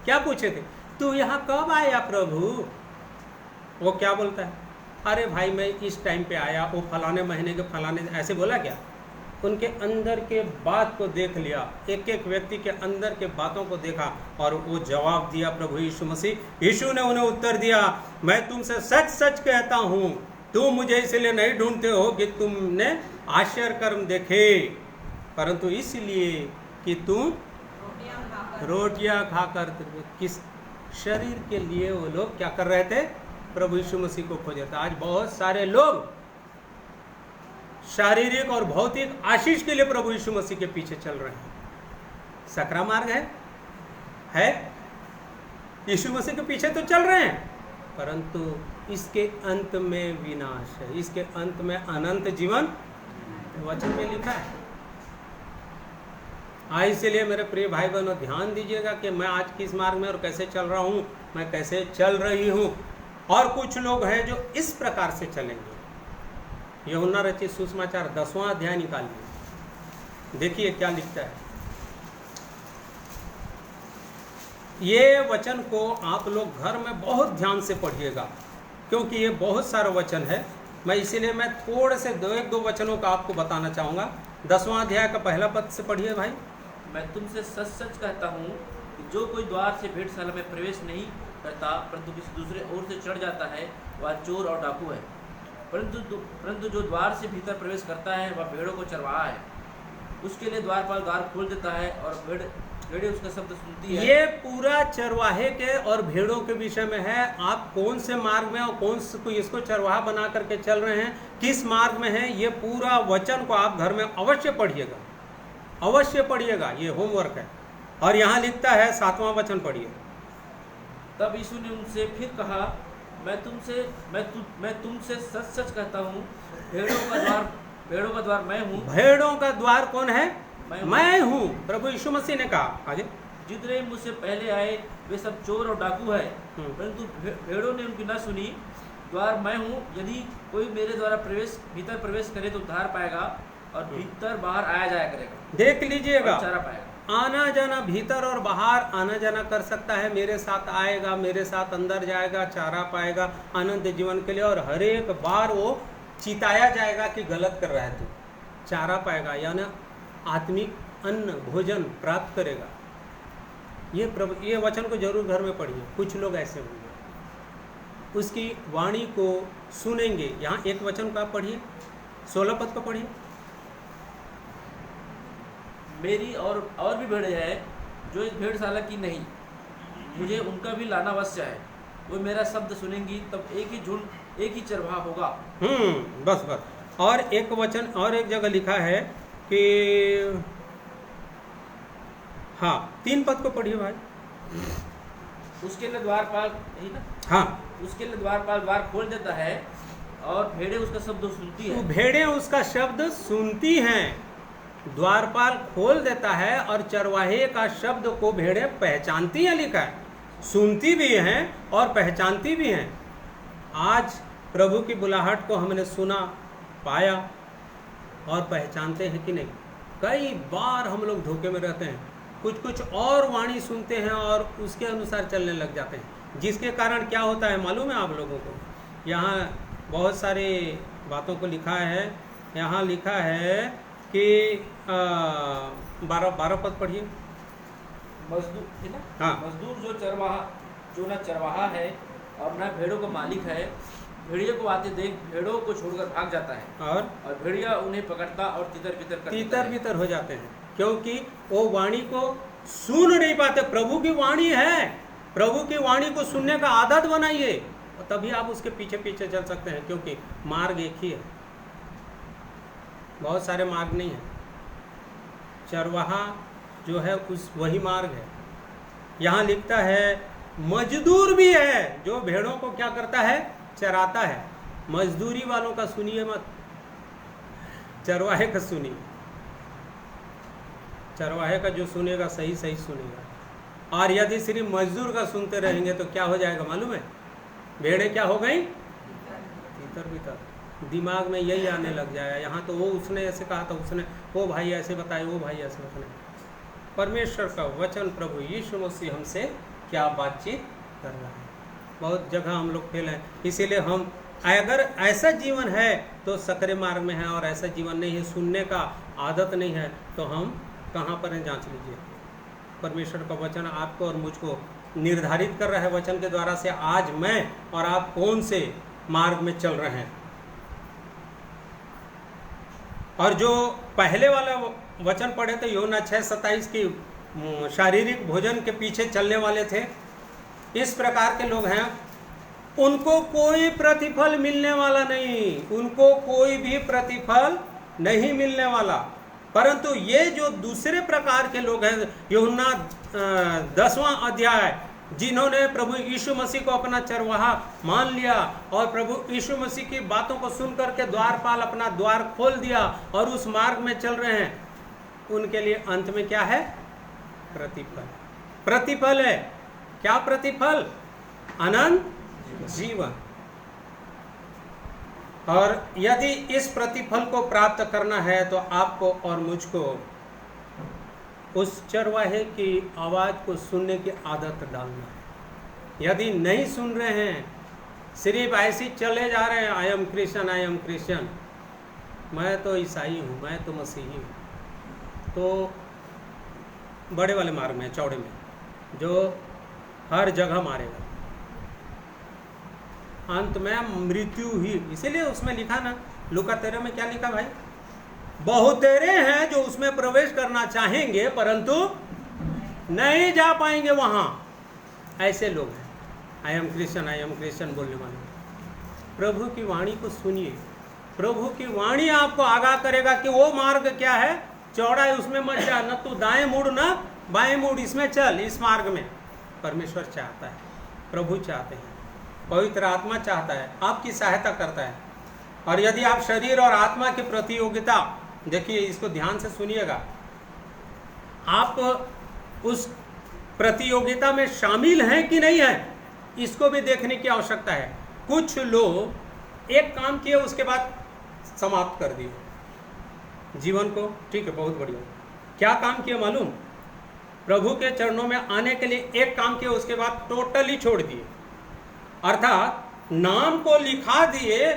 क्या पूछे थे? तू यहाँ कब आया प्रभु? वो क्या बोलता है? अरे भाई मैं इस टाइम पे आया, वो फलाने महीने के फलाने, ऐसे बोला क्या? उनके अंदर के बात को देख लिया, एक एक व्यक्ति के अंदर के बातों को देखा, और वो जवाब दिया प्रभु यीशु मसीह। यीशु ने उन्हें उत्तर दिया, मैं तुमसे सच सच कहता हूँ, तुम मुझे इसलिए नहीं ढूंढते हो कि तुमने आश्चर्य कर्म देखे, परंतु इसलिए कि तुम रोटियां खाकर। किस शरीर के लिए वो लोग क्या कर रहे थे? प्रभु यीशु मसीह को खोजे थे। आज बहुत सारे लोग शारीरिक और भौतिक आशीष के लिए प्रभु यीशु मसीह के पीछे चल रहे हैं। सकरा मार्ग है यीशु मसीह के पीछे तो चल रहे हैं, परंतु इसके अंत में विनाश है, इसके अंत में अनंत जीवन वचन में लिखा है। इसलिए मेरे प्रिय भाई बहनों, ध्यान दीजिएगा कि मैं आज किस मार्ग में और कैसे चल रहा हूँ, मैं कैसे चल रही हूँ। और कुछ लोग हैं जो इस प्रकार से चलेंगे। यूहन्ना रचित सुसमाचार 10वां अध्याय निकालिए, देखिए क्या लिखता है। ये वचन को आप लोग घर में बहुत ध्यान से पढ़िएगा, क्योंकि ये बहुत सारा वचन है। मैं इसीलिए मैं थोड़े से एक दो वचनों का आपको बताना चाहूँगा। 10वां अध्याय का पहला पद से पढ़िए भाई। मैं तुमसे सच सच कहता हूँ कि जो कोई द्वार से भेड़शाला में प्रवेश नहीं करता, परंतु किसी दूसरे ओर से चढ़ जाता है, वह चोर और डाकू है। परंतु जो द्वार से भीतर प्रवेश करता है, वह भेड़ों को चरवाहा है। उसके लिए द्वारपाल द्वार खोल देता है, और भेड़ें उसका शब्द सुनती है। ये पूरा चरवाहे के और भेड़ों के विषय में है। आप कौन से मार्ग में और कौन से इसको चरवाहा बना करके चल रहे हैं, किस मार्ग में है, ये पूरा वचन को आप घर में अवश्य पढ़िएगा, अवश्य पढ़िएगा। ये होमवर्क है। और यहाँ लिखता है 7वां वचन पढ़िए। तब यीशु ने उनसे फिर कहा, मैं तुमसे सच सच कहता हूँ, भेड़ों का द्वार मैं हूँ। भेड़ों का द्वार कौन है? मैं हूँ। प्रभु यीशु मसीह ने कहा। आगे, जितने मुझसे पहले आए वे सब चोर और डाकू है, परंतु भेड़ों ने उनकी न सुनी। द्वार मैं हूँ, यदि कोई मेरे द्वारा भीतर प्रवेश करे तो उद्धार पाएगा और भीतर बाहर आया जाया करेगा। देख लीजिएगा, चारा पाएगा। आना जाना, भीतर और बाहर आना जाना कर सकता है। मेरे साथ आएगा, मेरे साथ अंदर जाएगा, चारा पाएगा अनंत जीवन के लिए। और हर एक बार वो चिताया जाएगा कि गलत कर रहा है तू, चारा पाएगा, यानी आत्मिक अन्न भोजन प्राप्त करेगा। ये वचन को जरूर घर में पढ़िए। कुछ लोग ऐसे होंगे, उसकी वाणी को सुनेंगे। यहाँ एक वचन का पढ़िए, 16 पद को पढ़िए। मेरी और भी भेड़ें हैं जो इस भेड़शाला की नहीं, मुझे उनका भी लाना अवश्य है। वो मेरा शब्द सुनेंगी, तब एक ही झुंड, एक ही चरवाहा होगा। बस। और एक वचन और एक जगह लिखा है कि हाँ, 3 पद को पढ़िए भाई। उसके लिए द्वारपाल, यही ना? हाँ, उसके लिए द्वारपाल द्वार खोल देता है और भेड़ें उसका शब्द सुनती है। भेड़ें उसका शब्द सुनती हैं। द्वारपाल खोल देता है और चरवाहे का शब्द को भेड़ें पहचानती हैं, लिखा है। सुनती भी हैं और पहचानती भी हैं। आज प्रभु की बुलाहट को हमने सुना, पाया और पहचानते हैं कि नहीं? कई बार हम लोग धोखे में रहते हैं, कुछ और वाणी सुनते हैं और उसके अनुसार चलने लग जाते हैं, जिसके कारण क्या होता है मालूम है आप लोगों को? यहाँ बहुत सारी बातों को लिखा है। यहाँ लिखा है कि 12 पद पढ़िए। मजदूर है ना? हाँ। मजदूर जो ना चरवाहा है और ना भेड़ों का मालिक है, भेड़िया को आते देख भेड़ों को छोड़कर भाग जाता है और भेड़िया उन्हें पकड़ता और तितर बितर हो जाते हैं, क्योंकि वो वाणी को सुन नहीं पाते। प्रभु की वाणी है, प्रभु की वाणी को सुनने का आदत बनाइए, तभी आप उसके पीछे पीछे चल सकते हैं। क्योंकि मार्ग एक ही है, बहुत सारे मार्ग नहीं है। चरवाहा जो है वही मार्ग है। यहाँ लिखता है मजदूर भी है जो भेड़ों को क्या करता है? चराता है। मजदूरी वालों का सुनिए मत, चरवाहे का सुनिए। चरवाहे का जो सुनेगा सही सुनेगा। और यदि सिर्फ मजदूर का सुनते रहेंगे तो क्या हो जाएगा मालूम है? भेड़ें क्या हो गई? तितर। दिमाग में यही आने लग जाएगा। यहाँ तो वो उसने ऐसे कहा था, उसने वो भाई ऐसे बताए, वो भाई ऐसे बताए। परमेश्वर का वचन प्रभु यीशु मसीह हमसे क्या बातचीत कर रहा है। बहुत जगह हम लोग फेल हैं, इसीलिए हम अगर ऐसा जीवन है तो सकरे मार्ग में है, और ऐसा जीवन नहीं है, सुनने का आदत नहीं है, तो हम कहाँ पर हैं? जांच लीजिए। परमेश्वर का वचन आपको और मुझको निर्धारित कर रहा है वचन के द्वारा से आज मैं और आप कौन से मार्ग में चल रहे हैं। और जो पहले वाला वचन पढ़े थे यूहन्ना 6:27 की शारीरिक भोजन के पीछे चलने वाले थे, इस प्रकार के लोग हैं, उनको कोई प्रतिफल मिलने वाला नहीं, उनको कोई भी प्रतिफल नहीं मिलने वाला। परंतु ये जो दूसरे प्रकार के लोग हैं, यूहन्ना 10वां अध्याय, जिन्होंने प्रभु यीशु मसीह को अपना चरवाहा मान लिया और प्रभु यीशु मसीह की बातों को सुन करके द्वारपाल अपना द्वार खोल दिया और उस मार्ग में चल रहे हैं, उनके लिए अंत में क्या है? प्रतिफल है। क्या प्रतिफल? अनंत जीवन। और यदि इस प्रतिफल को प्राप्त करना है तो आपको और मुझको उस चरवाहे की आवाज को सुनने की आदत डालना है। यदि नहीं सुन रहे हैं, सिर्फ ऐसे चले जा रहे हैं, आई एम क्रिश्चियन, मैं तो ईसाई हूँ, मैं तो मसीही हूँ, तो बड़े वाले मार्ग में, चौड़े में, जो हर जगह मारेगा, अंत में मृत्यु ही। इसीलिए उसमें लिखा ना, लूका 13 में क्या लिखा भाई? बहुतेरे हैं जो उसमें प्रवेश करना चाहेंगे परंतु नहीं जा पाएंगे वहां। ऐसे लोग हैं आई एम क्रिश्चियन बोलने वाले। प्रभु की वाणी को सुनिए। प्रभु की वाणी आपको आगाह करेगा कि वो मार्ग क्या है, चौड़ा है, उसमें मत जा, न तू दाएं मुड़ न बाएं मुड़, इसमें चल, इस मार्ग में परमेश्वर चाहता है। प्रभु चाहते हैं, पवित्र आत्मा चाहता है, आपकी सहायता करता है। और यदि आप शरीर और आत्मा की प्रतियोगिता, देखिए इसको ध्यान से सुनिएगा, आप उस प्रतियोगिता में शामिल हैं कि नहीं है, इसको भी देखने की आवश्यकता है। कुछ लोग एक काम किए उसके बाद समाप्त कर दिए जीवन को, ठीक है, बहुत बढ़िया। क्या काम किए मालूम? प्रभु के चरणों में आने के लिए एक काम किया, उसके बाद टोटली छोड़ दिए। अर्थात नाम को लिखा दिए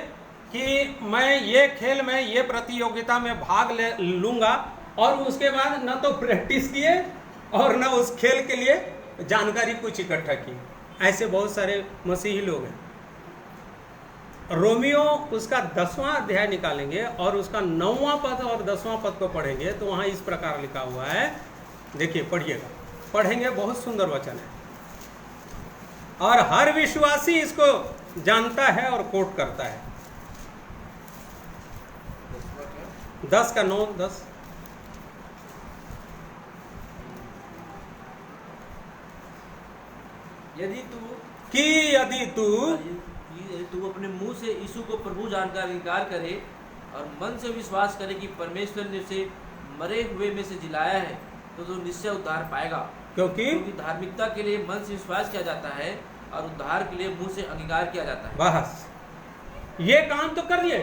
कि मैं ये खेल में, ये प्रतियोगिता में भाग ले लूंगा, और उसके बाद न तो प्रैक्टिस किए और न उस खेल के लिए जानकारी कुछ इकट्ठा की। ऐसे बहुत सारे मसीही लोग हैं। रोमियो उसका 10वां अध्याय निकालेंगे और उसका 9वां पद और 10वां पद को पढ़ेंगे तो वहां इस प्रकार लिखा हुआ है, देखिए पढ़िएगा, पढ़ेंगे, बहुत सुंदर वचन है और हर विश्वासी इसको जानता है और कोट करता है। 10 का 9, 10 यदि तू अपने मुंह से यीशु को प्रभु जानकर इनकार करे और मन से विश्वास करे कि परमेश्वर ने उसे मरे हुए में से जिलाया है, तो तू निश्चय उद्धार पाएगा। क्योंकि धार्मिकता के लिए मन से विश्वास किया जाता है और उद्धार के लिए मुंह से अंगीकार किया जाता है। बस ये काम तो कर लिए,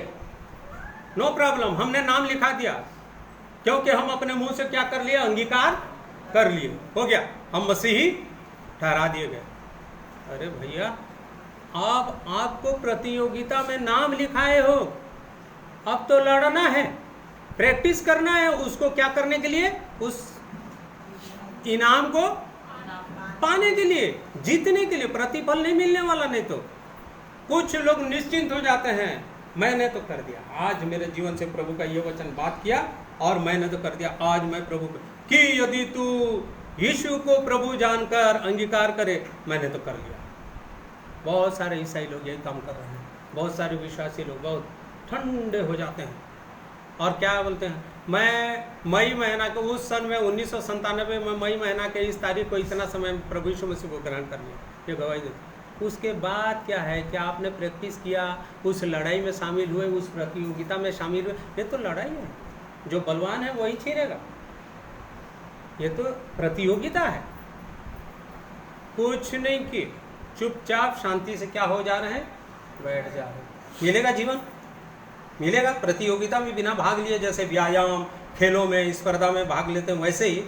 नो प्रॉब्लम, हमने नाम लिखा दिया क्योंकि हम अपने मुंह से क्या कर लिए, अंगीकार कर लिए, हो गया, हम मसीही ठहरा दिए गए। अरे भैया, आपको प्रतियोगिता में नाम लिखाए हो, अब तो लड़ना है, प्रैक्टिस करना है, उसको क्या करने के लिए, उस इनाम को पाने के लिए, जीतने के लिए। प्रतिफल नहीं मिलने वाला, नहीं तो कुछ लोग निश्चिंत हो जाते हैं, मैंने तो कर दिया, आज मेरे जीवन से प्रभु का ये वचन बात किया और मैंने तो कर दिया, आज मैं प्रभु कि यदि तू यीशु को प्रभु जानकर अंगीकार करे, मैंने तो कर लिया। बहुत सारे ईसाई लोग यही काम कर रहे हैं, बहुत सारे विश्वासी लोग बहुत ठंडे हो जाते हैं और क्या बोलते हैं, मैं मई महीना को, उस सन में 1997 में मई महीना के इस तारीख को इतना समय प्रभु यीशु मसीह को ग्रहण कर लिया, ये गवाही देते। उसके बाद क्या है कि आपने प्रैक्टिस किया, उस लड़ाई में शामिल हुए, उस प्रतियोगिता में शामिल हुए, ये तो लड़ाई है, जो बलवान है वही छीनेगा, ये तो प्रतियोगिता है। कुछ नहीं कि चुपचाप शांति से क्या हो जा रहे हैं, बैठ जा रहे हैं। मिलेगा जीवन, मिलेगा। प्रतियोगिता में बिना भाग लिए, जैसे व्यायाम, खेलों में, स्पर्धा में भाग लेते हैं, वैसे ही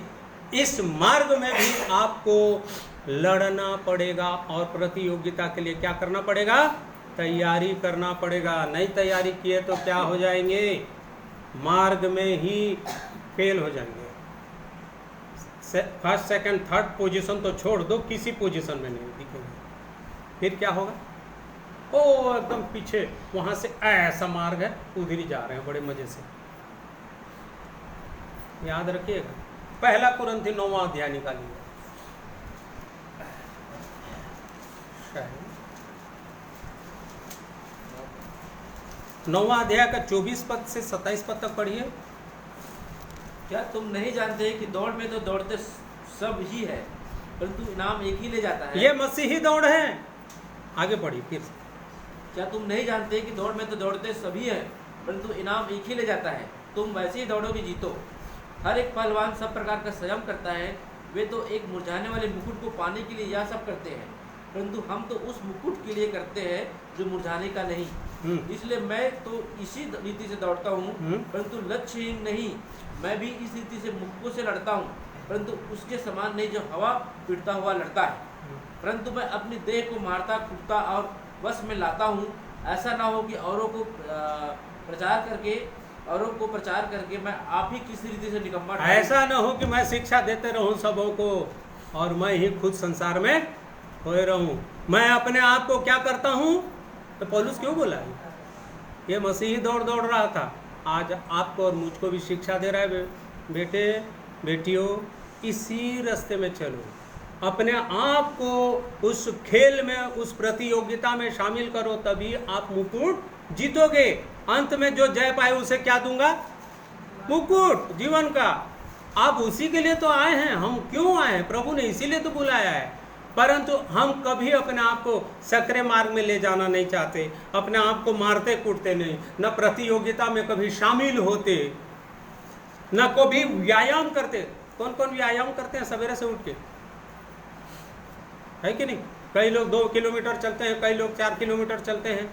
इस मार्ग में भी आपको लड़ना पड़ेगा और प्रतियोगिता के लिए क्या करना पड़ेगा, तैयारी करना पड़ेगा। नहीं तैयारी किए तो क्या हो जाएंगे, मार्ग में ही फेल हो जाएंगे। फर्स्ट, सेकंड, थर्ड पोजीशन तो छोड़ दो, किसी पोजीशन में नहीं दिखेंगे। फिर क्या होगा, ओ एकदम पीछे, वहां से ऐसा मार्ग है, उधर ही जा रहे हैं बड़े मजे से। याद रखिएगा, पहला कुरिन्थी 9वां अध्याय निकालिए, 9वां अध्याय का 24 पद से 27 पद तक पढ़िए। क्या तुम नहीं जानते कि दौड़ में तो दौड़ते सब ही है, परंतु इनाम एक ही ले जाता है। ये मसीही दौड़ है। आगे पढ़िए फिर से। क्या तुम नहीं जानते कि दौड़ में तो दौड़ते सभी है, परंतु इनाम एक ही ले जाता है। तुम वैसे ही दौड़ोगे, जीतो। हर एक पहलवान सब प्रकार का संयम करता है। वे तो एक मुरझाने वाले मुकुट को पाने के लिए यह सब करते हैं, परंतु हम तो उस मुकुट के लिए करते हैं जो मुरझाने का नहीं। इसलिए मैं तो इसी रीति से दौड़ता हूँ, परंतु लक्ष्यहीन नहीं। मैं भी इस रीति से मुक्कों से लड़ता हूँ, परंतु उसके समान नहीं जो हवा पीटता हुआ लड़ता है। परंतु मैं अपनी देह को मारता, कूटता और वश में लाता हूँ, ऐसा ना हो कि औरों को प्रचार करके मैं आप ही किसी रीति से निकम्मा। ऐसा ना हो कि मैं शिक्षा देते रहूं सबों को और मैं ही खुद संसार में खोए रहूं। मैं अपने आप को क्या करता हूं, तो पौलुस क्यों बोला है? ये मसीही दौड़ रहा था, आज आपको और मुझको भी शिक्षा दे रहा है, बेटे बेटियों इसी रास्ते में चलो। अपने आप को उस खेल में, उस प्रतियोगिता में शामिल करो, तभी आप मुकुट जीतोगे। अंत में जो जय पाए उसे क्या दूंगा, मुकुट जीवन का। आप उसी के लिए तो आए हैं। हम क्यों आए हैं? प्रभु ने इसीलिए तो बुलाया है। परंतु हम कभी अपने आप को सक्रिय मार्ग में ले जाना नहीं चाहते, अपने आप को मारते कूटते नहीं, न प्रतियोगिता में कभी शामिल होते, न कभी व्यायाम करते। कौन कौन व्यायाम करते हैं सवेरे से उठ के, है कि नहीं? कई लोग 2 किलोमीटर चलते हैं, कई लोग 4 किलोमीटर चलते हैं।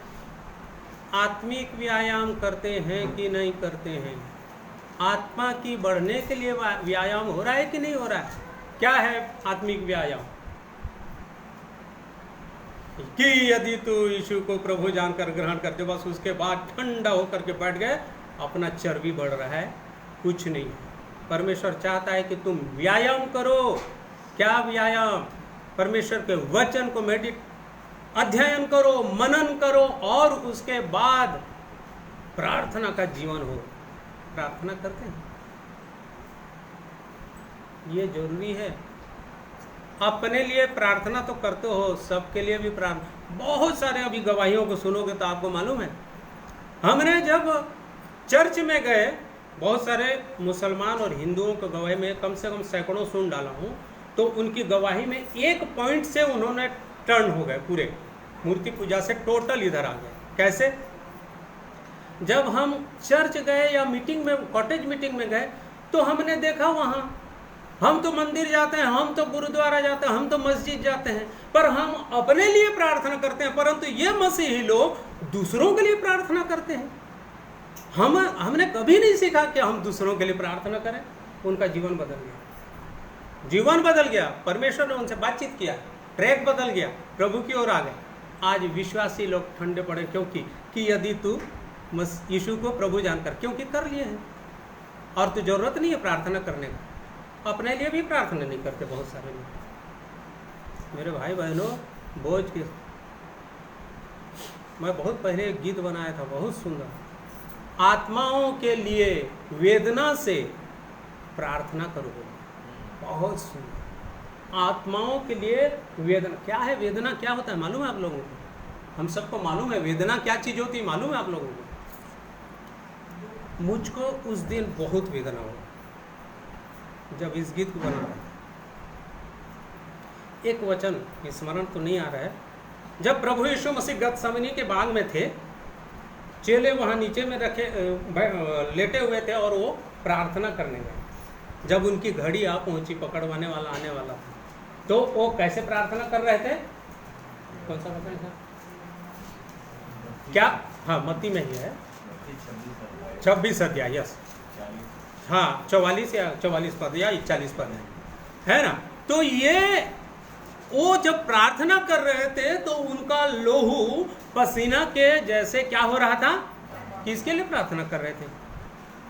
आत्मिक व्यायाम करते हैं कि नहीं करते हैं? आत्मा की बढ़ने के लिए व्यायाम हो रहा है कि नहीं हो रहा है? क्या है आत्मिक व्यायाम? कि यदि तू यीशु को प्रभु जानकर ग्रहण करते, बस उसके बाद ठंडा होकर के बैठ गए, अपना चर्बी बढ़ रहा है, कुछ नहीं। परमेश्वर चाहता है कि तुम व्यायाम करो। क्या व्यायाम? परमेश्वर के वचन को अध्ययन करो, मनन करो, और उसके बाद प्रार्थना का जीवन हो। प्रार्थना करते हैं, ये जरूरी है। अपने लिए प्रार्थना तो करते हो, सबके लिए भी प्रार्थना। बहुत सारे अभी गवाहियों को सुनोगे तो आपको मालूम है, हमने जब चर्च में गए, बहुत सारे मुसलमान और हिंदुओं की गवाही में कम से कम सैकड़ों सुन डाला हूँ, तो उनकी गवाही में एक पॉइंट से उन्होंने टर्न हो गए, पूरे मूर्ति पूजा से टोटल इधर आ गए। कैसे? जब हम चर्च गए या मीटिंग में, कॉटेज मीटिंग में गए, तो हमने देखा वहाँ हम तो मंदिर जाते हैं, हम तो गुरुद्वारा जाते हैं, हम तो मस्जिद जाते हैं, पर हम अपने लिए प्रार्थना करते हैं, परंतु ये मसीही लोग दूसरों के लिए प्रार्थना करते हैं। हमने कभी नहीं सीखा कि हम दूसरों के लिए प्रार्थना करें। उनका जीवन बदल गया, जीवन बदल गया। परमेश्वर ने उनसे बातचीत किया, ट्रैक बदल गया, प्रभु की ओर आ गए। आज विश्वासी लोग ठंडे पड़े, क्योंकि कि यदि तू यीशु को प्रभु जानकर, क्योंकि कर लिए हैं, और तो जरूरत नहीं है प्रार्थना करने का। अपने लिए भी प्रार्थना नहीं करते बहुत सारे लोग। मेरे भाई बहनों, बोझ के मैं बहुत पहले एक गीत बनाया था, बहुत सुंदर, आत्माओं के लिए वेदना से प्रार्थना करो। बहुत सुंदर, आत्माओं के लिए वेदना। क्या है वेदना? क्या होता है मालूम है आप लोगों को? हम सबको मालूम है वेदना क्या चीज होती है, मालूम है आप लोगों को? मुझको उस दिन बहुत वेदना हुआ जब इस गीत को बना रहा था। एक वचन स्मरण तो नहीं आ रहा है। जब प्रभु यीशु मसीह गतसमनी के बाग में थे, चेले वहाँ नीचे में रखे लेटे हुए थे और वो प्रार्थना करने गए। जब उनकी घड़ी आ पहुंची, पकड़वाने वाला आने वाला था, तो वो कैसे प्रार्थना कर रहे थे? कौन सा बताएं सर? क्या? हाँ, मत्ती में ही है, 26 अध्याय, यस, हाँ, 44 पद या 41 पद है ना। तो ये वो जब प्रार्थना कर रहे थे तो उनका लोहू पसीना के जैसे क्या हो रहा था? किसके लिए प्रार्थना कर रहे थे?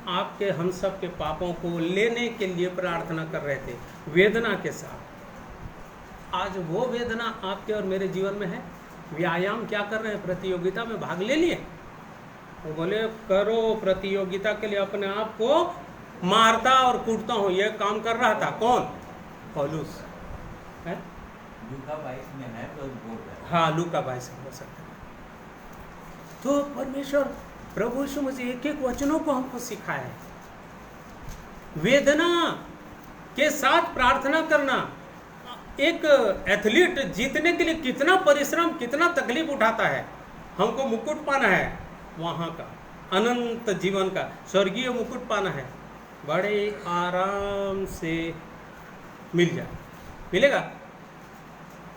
आपके हम सब के पापों को लेने के लिए प्रार्थना कर रहे थे, वेदना के साथ। आज वो वेदना आपके और मेरे जीवन में है। व्यायाम क्या कर रहे हैं? प्रतियोगिता में भाग ले लिए। वो बोले करो प्रतियोगिता के लिए अपने आप को मारता और कूटता हूँ, ये काम कर रहा था। कौन? पौलुस है, लूका 22 में है तो बोल रहा है। हाँ, लूका 22 हो सकता है। तो परमेश्वर प्रभु यीशु मसीह एक एक वचनों को हमको सिखाया है। वेदना के साथ प्रार्थना करना। एक एथलीट जीतने के लिए कितना परिश्रम, कितना तकलीफ उठाता है। हमको मुकुट पाना है वहाँ का, अनंत जीवन का, स्वर्गीय मुकुट पाना है, बड़े आराम से मिल जाए। मिलेगा?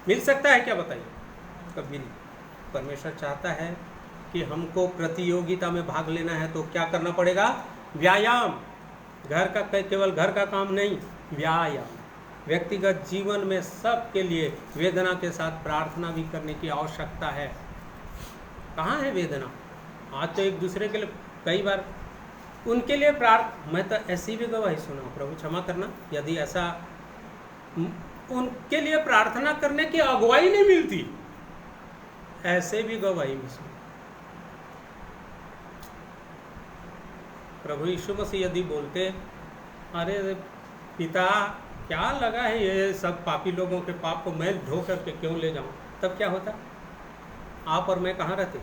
मिल सकता है क्या? बताइए। कभी नहीं। परमेश्वर चाहता है कि हमको प्रतियोगिता में भाग लेना है तो क्या करना पड़ेगा? व्यायाम। घर का केवल घर का काम नहीं, व्यायाम। व्यक्तिगत जीवन में सबके लिए वेदना के साथ प्रार्थना भी करने की आवश्यकता है। कहाँ है वेदना? आज तो एक दूसरे के लिए कई बार उनके लिए मैं तो ऐसी भी गवाही सुना, प्रभु क्षमा करना यदि ऐसा उनके लिए प्रार्थना करने की अगुवाई नहीं मिलती, ऐसे भी गवाही में सुना। प्रभु यीशु मसीह यदि बोलते, अरे पिता क्या लगा है ये सब पापी लोगों के पाप को मैं धो करके क्यों ले जाऊं, तब क्या होता? आप और मैं कहाँ रहते?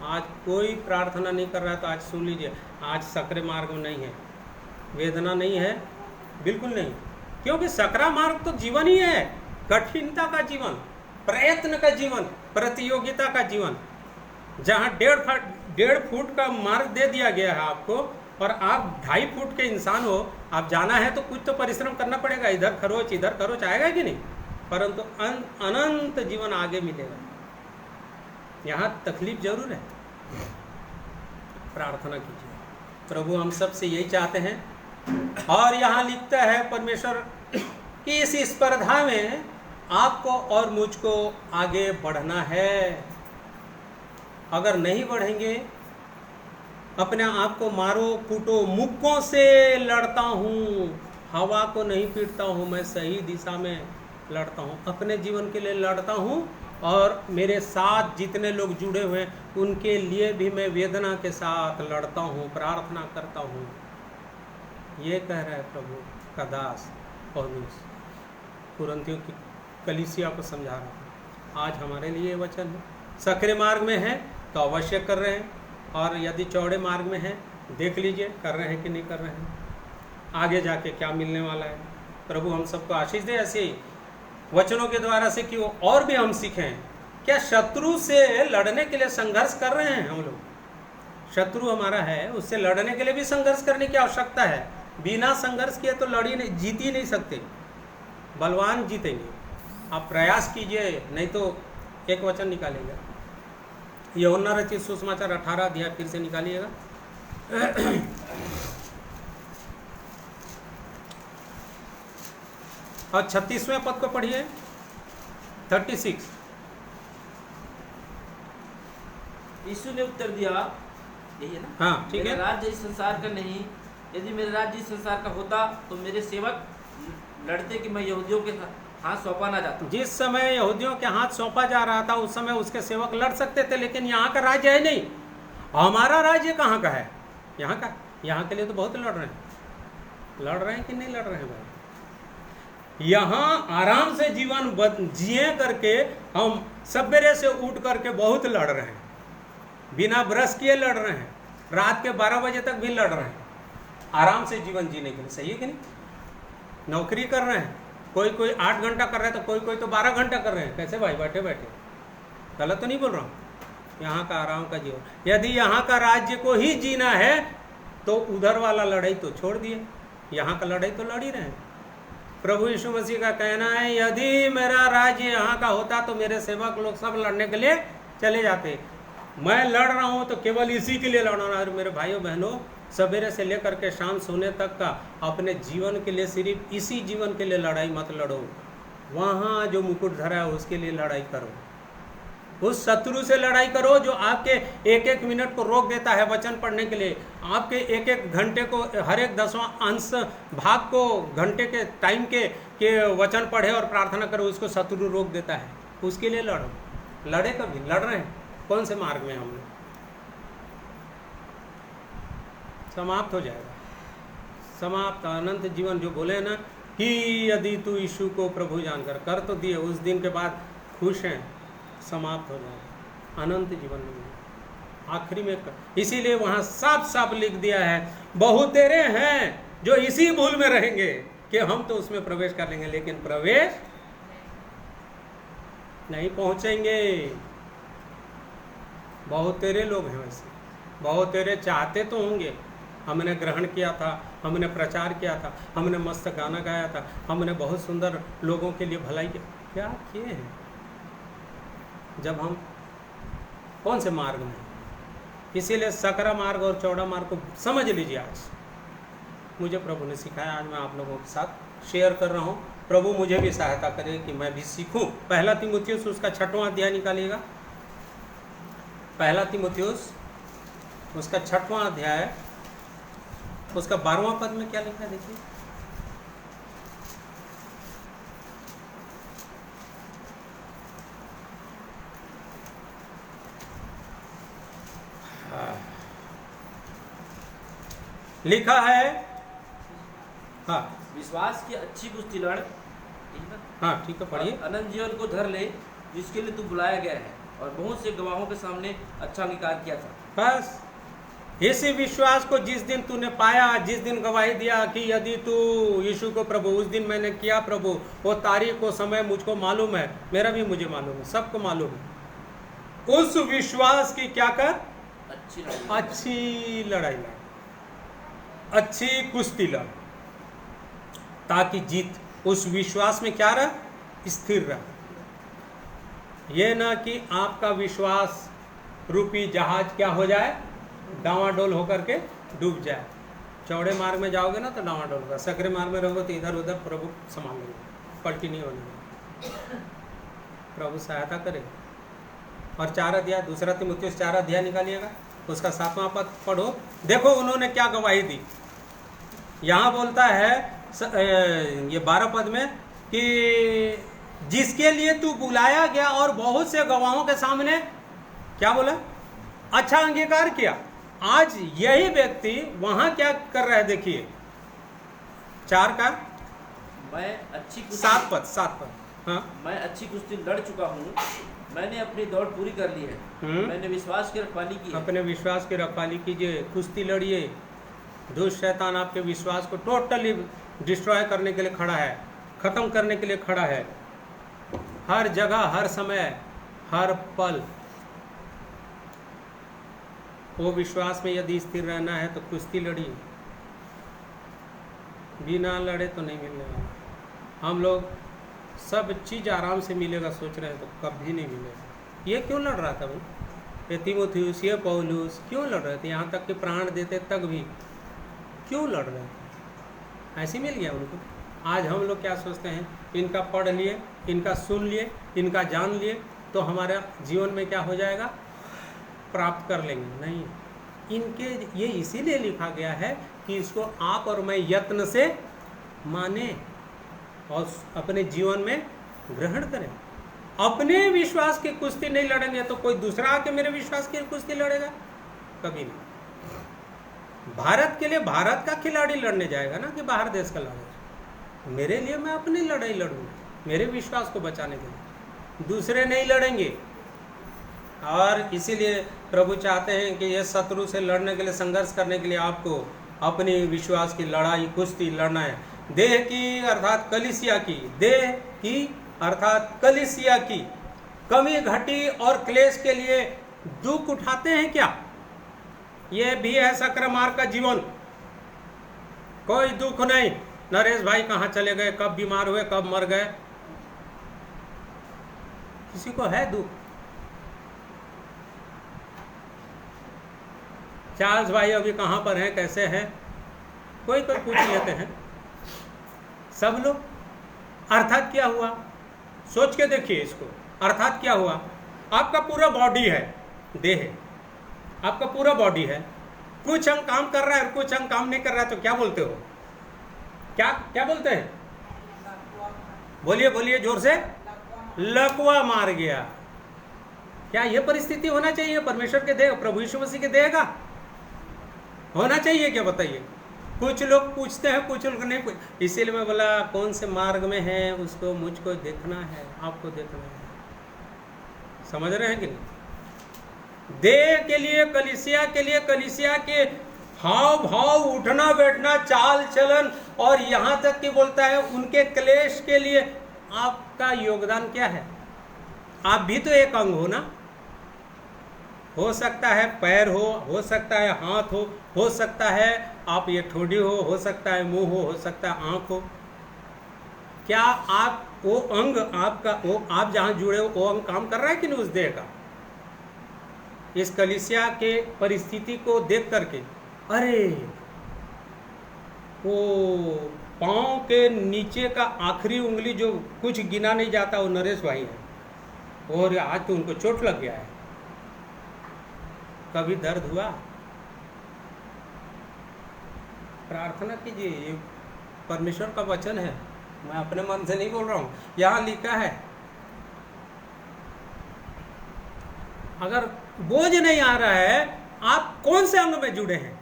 आज कोई प्रार्थना नहीं कर रहा तो आज सुन लीजिए, आज सक्रिय मार्ग में नहीं है, वेदना नहीं है, बिल्कुल नहीं। क्योंकि सकरा मार्ग तो जीवन ही है, कठिनता का जीवन, प्रयत्न का जीवन, प्रतियोगिता का जीवन। जहाँ 1.5 फुट का मार्ग दे दिया गया है आपको और आप 2.5 फुट के इंसान हो, आप जाना है तो कुछ तो परिश्रम करना पड़ेगा, इधर खरोच आएगा कि नहीं, परंतु अनंत जीवन आगे मिलेगा। यहाँ तकलीफ जरूर है। प्रार्थना कीजिए, प्रभु हम सब से यही चाहते हैं। और यहाँ लिखता है परमेश्वर कि इस स्पर्धा में आपको और मुझको आगे बढ़ना है। अगर नहीं बढ़ेंगे, अपने आप को मारो कूटो, मुक्कों से लड़ता हूँ, हवा को नहीं पीटता हूँ, मैं सही दिशा में लड़ता हूँ, अपने जीवन के लिए लड़ता हूँ और मेरे साथ जितने लोग जुड़े हुए हैं उनके लिए भी मैं वेदना के साथ लड़ता हूँ, प्रार्थना करता हूँ। ये कह रहा है प्रभु का दास पौलुस, कुरिन्थियों की कलीसिया को समझा रहा था। आज हमारे लिए वचन है। सकरे मार्ग में है तो अवश्य कर रहे हैं, और यदि चौड़े मार्ग में है देख लीजिए कर रहे हैं कि नहीं कर रहे हैं, आगे जाके क्या मिलने वाला है। प्रभु हम सबको आशीष दे ऐसे ही वचनों के द्वारा से कि वो और भी हम सीखें। क्या शत्रु से लड़ने के लिए संघर्ष कर रहे हैं हम लोग? शत्रु हमारा है, उससे लड़ने के लिए भी संघर्ष करने की आवश्यकता है। बिना संघर्ष किए तो जीत ही नहीं सकते। बलवान जीतेंगे, आप प्रयास कीजिए, नहीं तो एक वचन निकालेगा। यूहन्ना रचित सुसमाचार 18 अध्याय फिर से निकालिएगा। और 36वें पद को पढ़िए, 36। यीशु ने उत्तर दिया, यही है ना? हाँ ठीक है। मेरा राज्य इस संसार का नहीं, यदि मेरा राज्य इस संसार का होता तो मेरे सेवक लड़ते कि मैं यहूदियों के हाथ सौंपा ना जाता। जिस समय यहूदियों के हाथ सौंपा जा रहा था उस समय उसके सेवक लड़ सकते थे, लेकिन यहाँ का राज्य है नहीं। हमारा राज्य कहाँ का है? यहाँ का। यहाँ के लिए तो बहुत लड़ रहे हैं कि नहीं लड़ रहे हैं भाई? यहाँ आराम से जीवन जिए करके हम सवेरे से उठ करके बहुत लड़ रहे हैं, बिना ब्रश किए लड़ रहे हैं, रात के 12 बजे तक भी लड़ रहे हैं आराम से जीवन जीने के लिए। सही है कि नहीं? नौकरी कर रहे हैं, कोई 8 घंटा कर रहे हैं तो कोई तो 12 घंटा कर रहे हैं। कैसे भाई? बैठे बैठे। गलत तो नहीं बोल रहा हूँ? यहाँ का आराम का जीवन। यदि यहाँ का राज्य को ही जीना है तो उधर वाला लड़ाई तो छोड़ दिए, यहाँ का लड़ाई तो लड़ ही रहे हैं। प्रभु यीशु मसीह का कहना है, यदि मेरा राज्य यहाँ का होता तो मेरे सेवक लोग सब लड़ने के लिए चले जाते। मैं लड़ रहा हूँ तो केवल इसी के लिए लड़ रहा हूँ। मेरे भाइयों बहनों, सवेरे से लेकर के शाम सोने तक का अपने जीवन के लिए, सिर्फ इसी जीवन के लिए लड़ाई मत लड़ो। वहाँ जो मुकुट धरा है उसके लिए लड़ाई करो। उस शत्रु से लड़ाई करो जो आपके एक एक मिनट को रोक देता है वचन पढ़ने के लिए, आपके एक एक घंटे को, हर एक 10वां अंश भाग को घंटे के टाइम के वचन पढ़े और प्रार्थना करो, उसको शत्रु रोक देता है। उसके लिए लड़ो। लड़े कभी? लड़ रहे हैं। कौन से मार्ग में हम लोग? समाप्त हो जाएगा, समाप्त। अनंत जीवन जो बोले ना कि यदि तू यीशु को प्रभु जानकर कर तो दिए, उस दिन के बाद खुश हैं, समाप्त हो जाएगा, अनंत जीवन में आखिरी में इसीलिए वहाँ साफ साफ लिख दिया है, बहुतेरे हैं जो इसी भूल में रहेंगे कि हम तो उसमें प्रवेश कर लेंगे, लेकिन प्रवेश नहीं पहुँचेंगे। बहुतेरे लोग हैं वैसे, बहुतेरे चाहते तो होंगे, हमने ग्रहण किया था, हमने प्रचार किया था, हमने मस्त गाना गाया था, हमने बहुत सुंदर लोगों के लिए भलाई की, क्या किए हैं? जब हम कौन से मार्ग में? इसीलिए सकरा मार्ग और चौड़ा मार्ग को समझ लीजिए। आज मुझे प्रभु ने सिखाया, आज मैं आप लोगों के साथ शेयर कर रहा हूँ। प्रभु मुझे भी सहायता करे कि मैं भी सीखूं। 1 तीमुथियुस उसका 6वां अध्याय निकालिएगा। 1 तीमुथियुस उसका 6वां अध्याय, उसका 12वां पद में क्या लिखा है देखिए। लिखा है, हाँ, विश्वास की अच्छी कुश्ती लड़, हाँ ठीक है, पढ़िए। अनंत जीवन को धर ले जिसके लिए तू बुलाया गया है और बहुत से गवाहों के सामने अच्छा अंगीकार किया था। बस इसी विश्वास को जिस दिन तूने पाया, जिस दिन गवाही दिया कि यदि तू यीशु को प्रभु, उस दिन मैंने किया प्रभु, वो तारीख वो समय मुझको मालूम है, मेरा भी मुझे मालूम है, सबको मालूम है। उस विश्वास की क्या कर, अच्छी लड़ाई लड़, अच्छी कुश्ती लड़, ताकि जीत उस विश्वास में क्या रह, स्थिर रह। ये ना कि आपका विश्वास रूपी जहाज क्या हो जाए, डावाडोल होकर के डूब जाए। चौड़े मार्ग में जाओगे ना तो डावाडोल होगा, सकरे मार्ग में रहोगे तो इधर उधर प्रभु संभाल लेंगे, पलटी नहीं होने। प्रभु सहायता करे। और 4 अध्याय, 2 तीमुथियुस 4 अध्याय निकालिएगा, उसका 7वां पद पढ़ो। देखो उन्होंने क्या गवाही दी। यहाँ बोलता है ये 12 पद में कि जिसके लिए तू बुलाया गया और बहुत से गवाहों के सामने क्या बोला, अच्छा अंगीकार किया। आज यही व्यक्ति वहां क्या कर रहा है, देखिए 4 का मैं अच्छी 7 पद। हाँ, मैं अच्छी कुश्ती लड़ चुका हूँ, मैंने अपनी दौड़ पूरी कर ली है, मैंने विश्वास की रखवाली की है। अपने विश्वास की रखवाली कीजिए, कुश्ती लड़िए। दुष्ट शैतान आपके विश्वास को टोटली डिस्ट्रॉय करने के लिए खड़ा है, खत्म करने के लिए खड़ा है, हर जगह, हर समय, हर पल। वो विश्वास में यदि स्थिर रहना है तो कुश्ती लड़िए, बिना लड़े तो नहीं मिलने वाला। हम लोग सब चीज़ आराम से मिलेगा सोच रहे हैं तो कभी नहीं मिलेगा। ये क्यों लड़ रहा था भाई, ये तीमुथियुस, ये पौलुस क्यों लड़ रहे थे, यहाँ तक कि प्राण देते तक भी क्यों लड़ रहे थे, ऐसे मिल गया उनको। आज हम लोग क्या सोचते हैं, इनका पढ़ लिए, इनका सुन लिए, इनका जान लिए तो हमारा जीवन में क्या हो जाएगा, प्राप्त कर लेंगे। नहीं, इनके ये इसीलिए लिखा गया है कि इसको आप और मैं यत्न से माने और अपने जीवन में ग्रहण करें। अपने विश्वास की कुश्ती नहीं लड़ेंगे तो कोई दूसरा आके मेरे विश्वास की कुश्ती लड़ेगा, कभी नहीं। भारत के लिए भारत का खिलाड़ी लड़ने जाएगा ना कि बाहर देश का लड़ेगा। मेरे लिए मैं अपनी लड़ाई लड़ूंगा, मेरे विश्वास को बचाने के लिए, दूसरे नहीं लड़ेंगे। और इसीलिए प्रभु चाहते हैं कि ये शत्रु से लड़ने के लिए, संघर्ष करने के लिए आपको अपनी विश्वास की लड़ाई, कुश्ती लड़ना है। देह की अर्थात कलीसिया की, देह की अर्थात कलीसिया की कमी घटी और क्लेश के लिए दुख उठाते हैं क्या? ये भी है सक्र मार्ग का जीवन। कोई दुख नहीं, नरेश भाई कहाँ चले गए, कब बीमार हुए, कब मर गए, किसी को है दुख? चार्ल्स भाई अभी कहाँ पर हैं, कैसे हैं, कोई कोई पूछ लेते हैं सब लोग। अर्थात क्या हुआ, सोच के देखिए इसको। अर्थात क्या हुआ, आपका पूरा बॉडी है, देह है, आपका पूरा बॉडी है, कुछ अंग काम कर रहा है और कुछ अंग काम नहीं कर रहा है, तो क्या बोलते हो, क्या क्या बोलते हैं? बोलिए बोलिए जोर से। लकवा मार गया। क्या यह परिस्थिति होना चाहिए परमेश्वर के देह, प्रभु यीशु मसीह के देह का होना चाहिए क्या, बताइए? कुछ लोग पूछते हैं, कुछ लोग नहीं पूछ। इसीलिए मैं बोला कौन से मार्ग में है उसको मुझको देखना है, आपको देखना है। समझ रहे हैं कि नहीं? देह के लिए, कलीसिया के लिए, कलीसिया के हाव भाव, उठना बैठना, चाल चलन, और यहाँ तक कि बोलता है उनके क्लेश के लिए आपका योगदान क्या है? आप भी तो एक अंग हो ना। हो सकता है पैर हो सकता है हाथ हो सकता है आप ये ठोड़ी हो सकता है मुंह हो सकता है आँख हो। क्या आप वो अंग आपका, वो आप जहाँ जुड़े हो वो अंग काम कर रहा है कि नहीं उस देह का? इस कलीसिया के परिस्थिति को देख करके, अरे वो पाँव के नीचे का आखिरी उंगली जो कुछ गिना नहीं जाता वो नरेश भाई है, और आज तो उनको चोट लग गया है। कभी दर्द हुआ? प्रार्थना कीजिए, ये परमेश्वर का वचन है, मैं अपने मन से नहीं बोल रहा हूँ, यहाँ लिखा है। अगर बोझ नहीं आ रहा है, आप कौन से अंग में जुड़े हैं?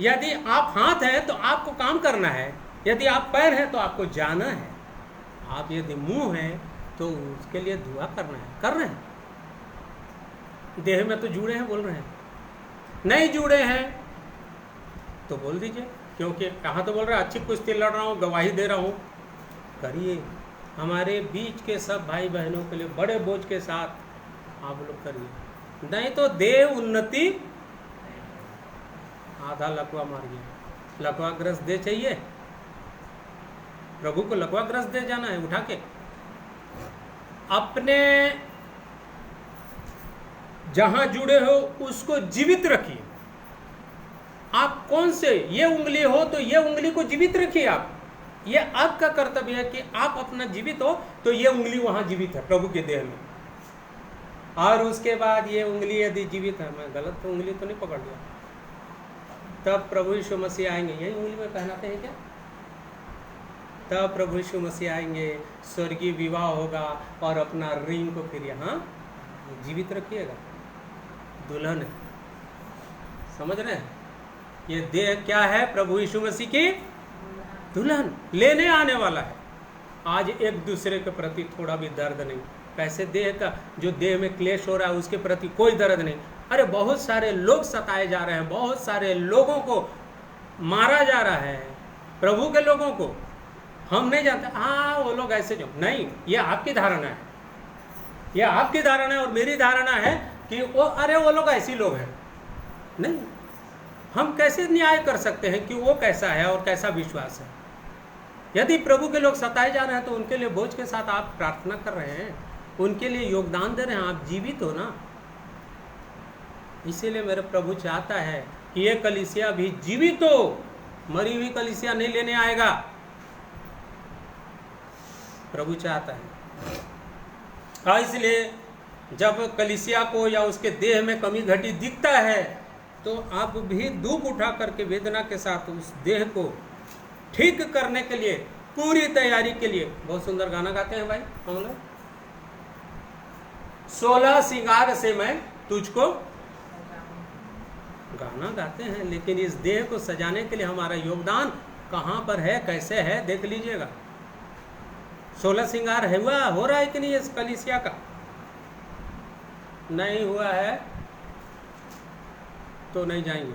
यदि आप हाथ हैं तो आपको काम करना है, यदि आप पैर हैं तो आपको जाना है, आप यदि मुंह हैं तो उसके लिए दुआ करना है, कर रहे हैं। देह में तो जुड़े हैं, बोल रहे हैं। नहीं जुड़े हैं तो बोल दीजिए, क्योंकि कहाँ तो बोल रहे अच्छी कुश्ती लड़ रहा हूँ, गवाही दे रहा हूँ, करिए। हमारे बीच के सब भाई बहनों के लिए बड़े बोझ के साथ आप लोग करिए, नहीं तो देह उन्नति आधा लकवा मार गया। लकवाग्रस्त दे चाहिए, प्रभु को लकवाग्रस्त दे जाना है उठा के। अपने जहां जुड़े हो उसको जीवित रखिए। आप कौन से ये उंगली हो तो ये उंगली को जीवित रखिए। आप, ये आपका कर्तव्य है कि आप अपना जीवित हो तो ये उंगली वहां जीवित है प्रभु के देह में। और उसके बाद ये उंगली यदि जीवित है, मैं गलत तो उंगली तो नहीं पकड़ लिया, तब प्रभु यीशु मसीह आएंगे। यही उंगली में पहनाते हैं क्या? तब प्रभु यीशु मसीह आएंगे, स्वर्गीय विवाह होगा और अपना रिंग को फिर यहाँ जीवित रखिएगा। दुल्हन है, समझ रहे हैं? ये देह क्या है? प्रभु यीशु मसीह की दुल्हन लेने आने वाला है। आज एक दूसरे के प्रति थोड़ा भी दर्द नहीं। कैसे देह का, जो देह में क्लेश हो रहा है उसके प्रति कोई दर्द नहीं। अरे बहुत सारे लोग सताए जा रहे हैं, बहुत सारे लोगों को मारा जा रहा है, प्रभु के लोगों को। हम नहीं जानते, हाँ वो लोग ऐसे जो नहीं, ये आपकी धारणा है, ये आपकी धारणा है और मेरी धारणा है कि वो लोग ऐसे लोग हैं। नहीं, हम कैसे न्याय कर सकते हैं कि वो कैसा है और कैसा विश्वास है? यदि प्रभु के लोग सताए जा रहे हैं तो उनके लिए बोझ के साथ आप प्रार्थना कर रहे हैं, उनके लिए योगदान दे रहे हैं, आप जीवित हो ना। इसीलिए मेरे प्रभु चाहता है कि ये कलीसिया भी जीवित हो, मरी हुई कलीसिया नहीं लेने आएगा। प्रभु चाहता है। इसलिए जब कलीसिया को या उसके देह में कमी घटी दिखता है तो आप भी दुख उठा करके वेदना के साथ उस देह को ठीक करने के लिए पूरी तैयारी के लिए। बहुत सुंदर गाना गाते हैं भाई हम लोग, 16 श्रृंगार से मैं तुझको, गाना गाते हैं, लेकिन इस देह को सजाने के लिए हमारा योगदान कहाँ पर है, कैसे है, देख लीजिएगा। 16 श्रृंगार है हुआ, हो रहा है कि नहीं इस कलीसिया का? नहीं हुआ है तो नहीं जाएंगे।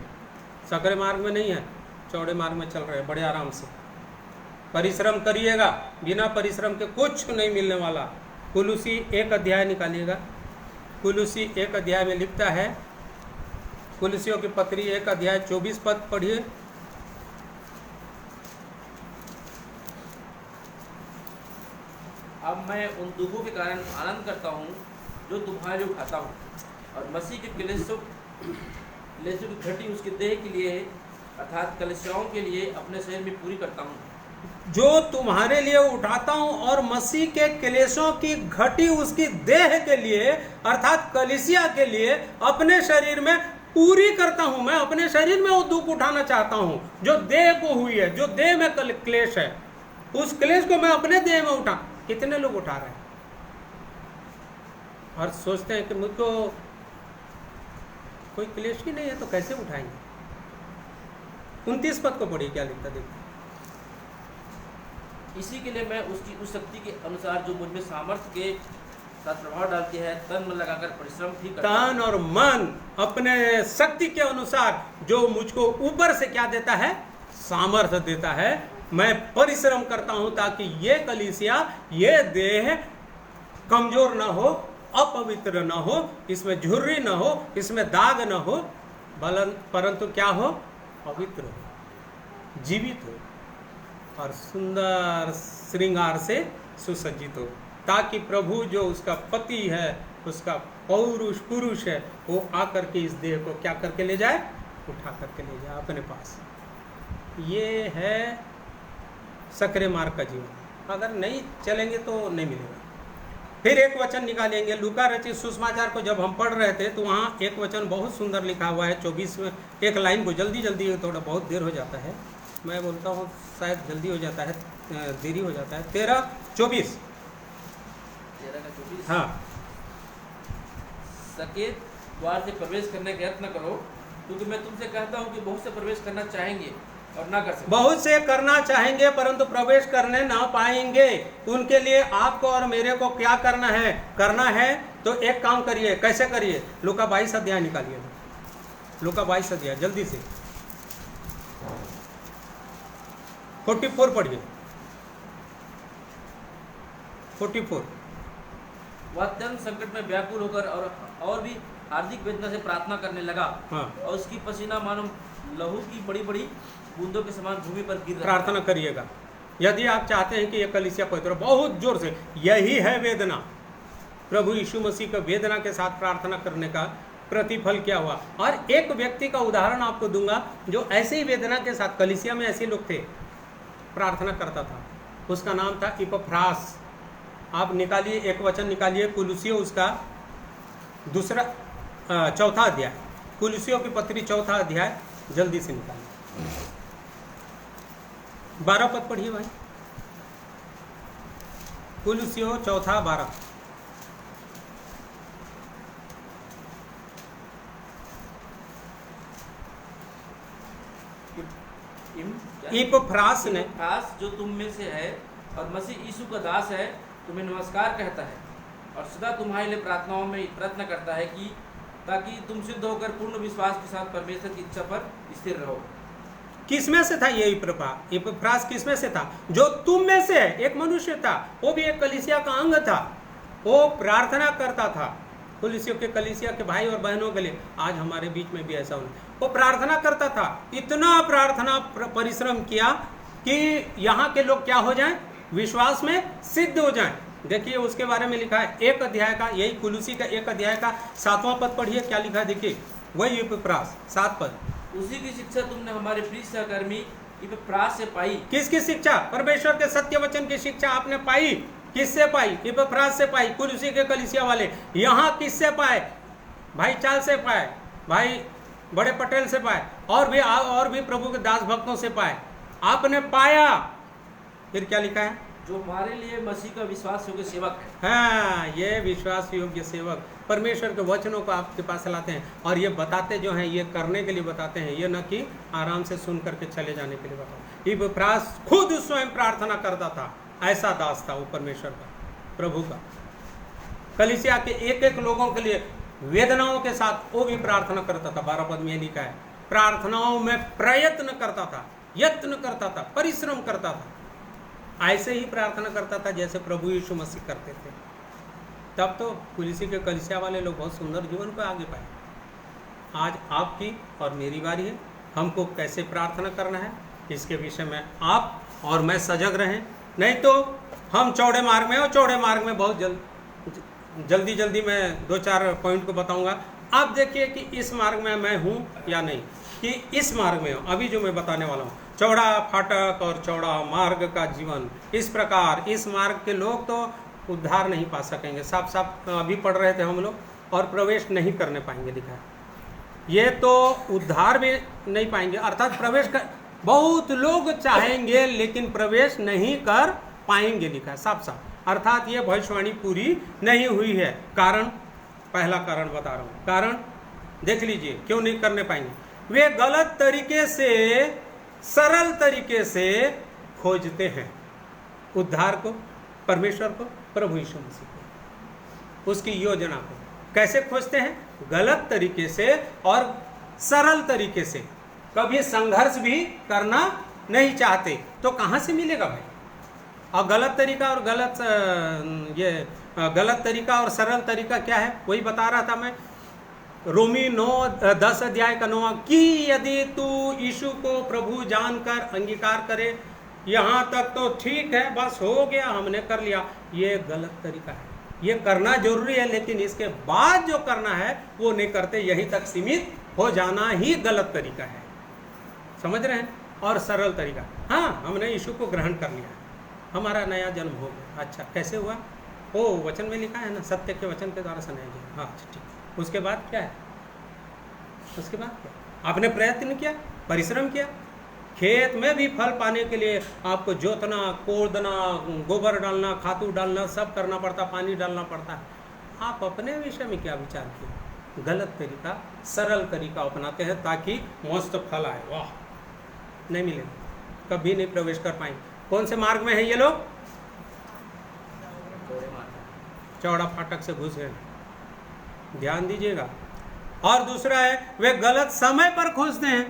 सकरे मार्ग में नहीं है, चौड़े मार्ग में चल रहे हैं बड़े आराम से। परिश्रम करिएगा, बिना परिश्रम के कुछ नहीं मिलने वाला। कुलुसी 1 अध्याय निकालिएगा। कुलुसी 1 अध्याय में लिखता है, कुलुसियों की पत्री 1 अध्याय 24 पद पढ़िए। अब मैं उन दुखों के कारण आनंद करता हूँ जो तुम्हारे लिए उठाता हूँ, और मसीह के क्लेशों की घटी उसके देह के लिए अर्थात कलीसियाओं के लिए अपने शरीर में पूरी करता हूँ। जो तुम्हारे लिए उठाता हूँ और मसीह के क्लेशों की घटी उसकी देह के लिए अर्थात कलीसिया के लिए अपने शरीर में पूरी करता हूँ। मैं अपने शरीर में वो दुख उठाना चाहता हूँ जो देह को हुई है, जो देह में क्लेश है, उस क्लेश को मैं अपने देह में उठा। कितने लोग उठा रहे हैं और सोचते हैं कि मुझको कोई क्लेश ही नहीं है तो कैसे उठाएंगे। 29 पद को पढ़िए क्या लिखता देखो। इसी के लिए मैं उसकी उस शक्ति के अनुसार जो मुझ में सामर्थ्य के साथ प्रभाव डालती है तन मन लगाकर परिश्रम भी करता हूं। तन और मन अपने शक्ति के अनुसार जो मुझको ऊपर से क्या देता है, सामर्थ्य देता है। मैं परिश्रम करता हूं ताकि ये कलीसिया, ये देह कमजोर ना हो, अपवित्र ना हो, इसमें झुर्री ना हो, इसमें दाग ना हो, परंतु क्या हो, पवित्र हो, जीवित हो और सुंदर श्रृंगार से सुसज्जित हो, ताकि प्रभु जो उसका पति है, उसका पुरुष है, वो आकर के इस देह को क्या करके ले जाए, उठा करके ले जाए अपने पास। ये है सकरे मार्ग का जीवन। अगर नहीं चलेंगे तो नहीं मिलेगा। फिर एक वचन निकालेंगे, लूका रचित सुसमाचार को जब हम पढ़ रहे थे तो वहाँ एक वचन बहुत सुंदर लिखा हुआ है 24 में। एक लाइन को जल्दी थोड़ा बहुत देर हो जाता है, मैं बोलता हूँ शायद जल्दी हो जाता है, देरी हो जाता है। 13:24 हाँ। सकेत द्वार से प्रवेश करने का यत्न करो, क्योंकि मैं तुमसे कहता हूँ कि बहुत से प्रवेश करना चाहेंगे और ना कर सकते। बहुत से करना चाहेंगे परंतु प्रवेश करने ना पाएंगे। उनके लिए आपको और मेरे को क्या करना है तो एक काम करिए। कैसे करिए? लूका 22 अध्याय निकालिए। लूका 22 अध्याय, जल्दी से 44 पढ़िए। 44। वह अत्यंत संकट में व्याकुल होकर और भी हार्दिक वेदना से प्रार्थना करने लगा। हाँ। और उसकी पसीना मानो लहू की बड़ी बड़ी बूंदों के समान भूमि पर गिर रहा प्रार्थना करिएगा यदि आप चाहते हैं कि ये कलीसिया पवित्र हो, बहुत जोर से। यही है वेदना, प्रभु यीशु मसीह का वेदना के साथ प्रार्थना करने का प्रतिफल क्या हुआ। और एक व्यक्ति का उदाहरण आपको दूंगा जो ऐसे ही वेदना के साथ, कलीसिया में ऐसे लोग थे, प्रार्थना करता था। उसका नाम था इपफ्रास। आप निकालिए, एक वचन निकालिए, कुलुसियों उसका दूसरा 4था अध्याय, कुलुसियों की पत्री 4था अध्याय, जल्दी से निकालिए। 12 पद पढ़िए भाई, कुलुसियों 4:12। इपफ्रास ने, इपफ्रास जो तुम में से है और मसीह यीशु का दास है, तुम्हें नमस्कार कहता है और सदा तुम्हारे लिए प्रार्थनाओं में प्रयत्न करता है कि ताकि तुम सिद्ध होकर पूर्ण विश्वास के साथ परमेश्वर की इच्छा पर स्थिर रहो। किसमें से था ये इपफ्रास? किसमें से था? जो तुम में से है। एक मनुष्य था, वो भी एक कलीसिया का अंग था, वो प्रार्थना करता था कलीसिया के भाई और बहनों के लिए। आज हमारे बीच में भी ऐसा होना, वो प्रार्थना करता था, इतना प्रार्थना परिश्रम किया कि यहाँ के लोग क्या हो जाएं, विश्वास में सिद्ध हो जाएं। देखिए उसके बारे में लिखा है 1 अध्याय का, यही कुलुसी का 1 अध्याय का 7वां पद पढ़िए, क्या लिखा है देखिए। वही इपफ्रास 7 पद। उसी की शिक्षा तुमने हमारे प्रिय सहकर्मी इपफ्रास से पाई। किसकी शिक्षा? परमेश्वर के सत्य वचन की शिक्षा आपने पाई। किससे पाई? इपफ्रास से पाई। कुलुसी के कलीसिया वाले यहाँ किससे पाए? भाई चाल से पाए, भाई बड़े पटेल से पाए, और भी प्रभु के दास भक्तों से पाए। आपने पाया। फिर क्या लिखा है? जो हमारे लिए मसीह का विश्वास योग्य सेवक है। हाँ, ये विश्वास योग्य सेवक परमेश्वर के वचनों को आपके पास लाते हैं और ये बताते जो हैं, ये करने के लिए बताते हैं, ये न कि आराम से सुन करके चले जाने के लिए बताते। इपफ्रास खुद स्वयं प्रार्थना करता था, ऐसा दास था वो परमेश्वर का, प्रभु का। कलीसिया के एक एक लोगों के लिए वेदनाओं के साथ वो भी प्रार्थना करता था। 12 पद में लिखा है, प्रार्थनाओं में प्रयत्न करता था, यत्न करता था, परिश्रम करता था। ऐसे ही प्रार्थना करता था जैसे प्रभु यीशु मसीह करते थे। तब तो कुलुसी के कलीसिया वाले लोग बहुत सुंदर जीवन को आगे पाए। आज आपकी और मेरी बारी है, हमको कैसे प्रार्थना करना है इसके विषय में आप और मैं सजग रहें। नहीं तो हम चौड़े मार्ग में, और चौड़े मार्ग में बहुत जल्दी मैं 2-4 पॉइंट को बताऊंगा। आप देखिए कि इस मार्ग में मैं हूँ या नहीं, कि इस मार्ग में हूँ। अभी जो मैं बताने वाला हूँ, चौड़ा फाटक और चौड़ा मार्ग का जीवन, इस प्रकार इस मार्ग के लोग तो उद्धार नहीं पा सकेंगे। साफ अभी पढ़ रहे थे हम लोग, और प्रवेश नहीं करने पाएंगे लिखा है। ये तो उद्धार भी नहीं पाएंगे, अर्थात प्रवेश कर, बहुत लोग चाहेंगे लेकिन प्रवेश नहीं कर पाएंगे लिखा है साफ। अर्थात ये भविष्यवाणी पूरी नहीं हुई है। कारण, पहला कारण बता रहा हूँ। कारण देख लीजिए क्यों नहीं करने पाएंगे। वे गलत तरीके से, सरल तरीके से खोजते हैं उद्धार को, परमेश्वर को, प्रभु यीशु मसीह को, उसकी योजना को। कैसे खोजते हैं? गलत तरीके से और सरल तरीके से। कभी संघर्ष भी करना नहीं चाहते। तो कहाँ से मिलेगा भाई? और गलत तरीका और गलत तरीका और सरल तरीका क्या है, वही बता रहा था मैं। रोमी 9:10 अध्याय का 9 कि यदि तू यीशु को प्रभु जानकर अंगीकार करे, यहाँ तक तो ठीक है, बस हो गया, हमने कर लिया। ये गलत तरीका है। ये करना जरूरी है, लेकिन इसके बाद जो करना है वो नहीं करते। यहीं तक सीमित हो जाना ही गलत तरीका है। समझ रहे हैं? और सरल तरीका, हाँ हमने यीशु को ग्रहण कर लिया, हमारा नया जन्म हो गया। अच्छा, कैसे हुआ? ओ वचन में लिखा है ना, सत्य के वचन के द्वारा से नया जन्म। हाँ ठीक। उसके बाद क्या है? उसके बाद क्या? आपने प्रयत्न किया, परिश्रम किया। खेत में भी फल पाने के लिए आपको जोतना, कोड़ना, गोबर डालना, खातू डालना, सब करना पड़ता, पानी डालना पड़ता है। आप अपने विषय में क्या विचार किए? गलत तरीका, सरल तरीका अपनाते हैं ताकि मस्त फल आए। वाह, नहीं मिलेगा, कभी नहीं प्रवेश कर पाएंगे। कौन से मार्ग में है ये लोग? चौड़ा फाटक से घुस गए। ध्यान दीजिएगा, और दूसरा है वे गलत समय पर खोजते हैं।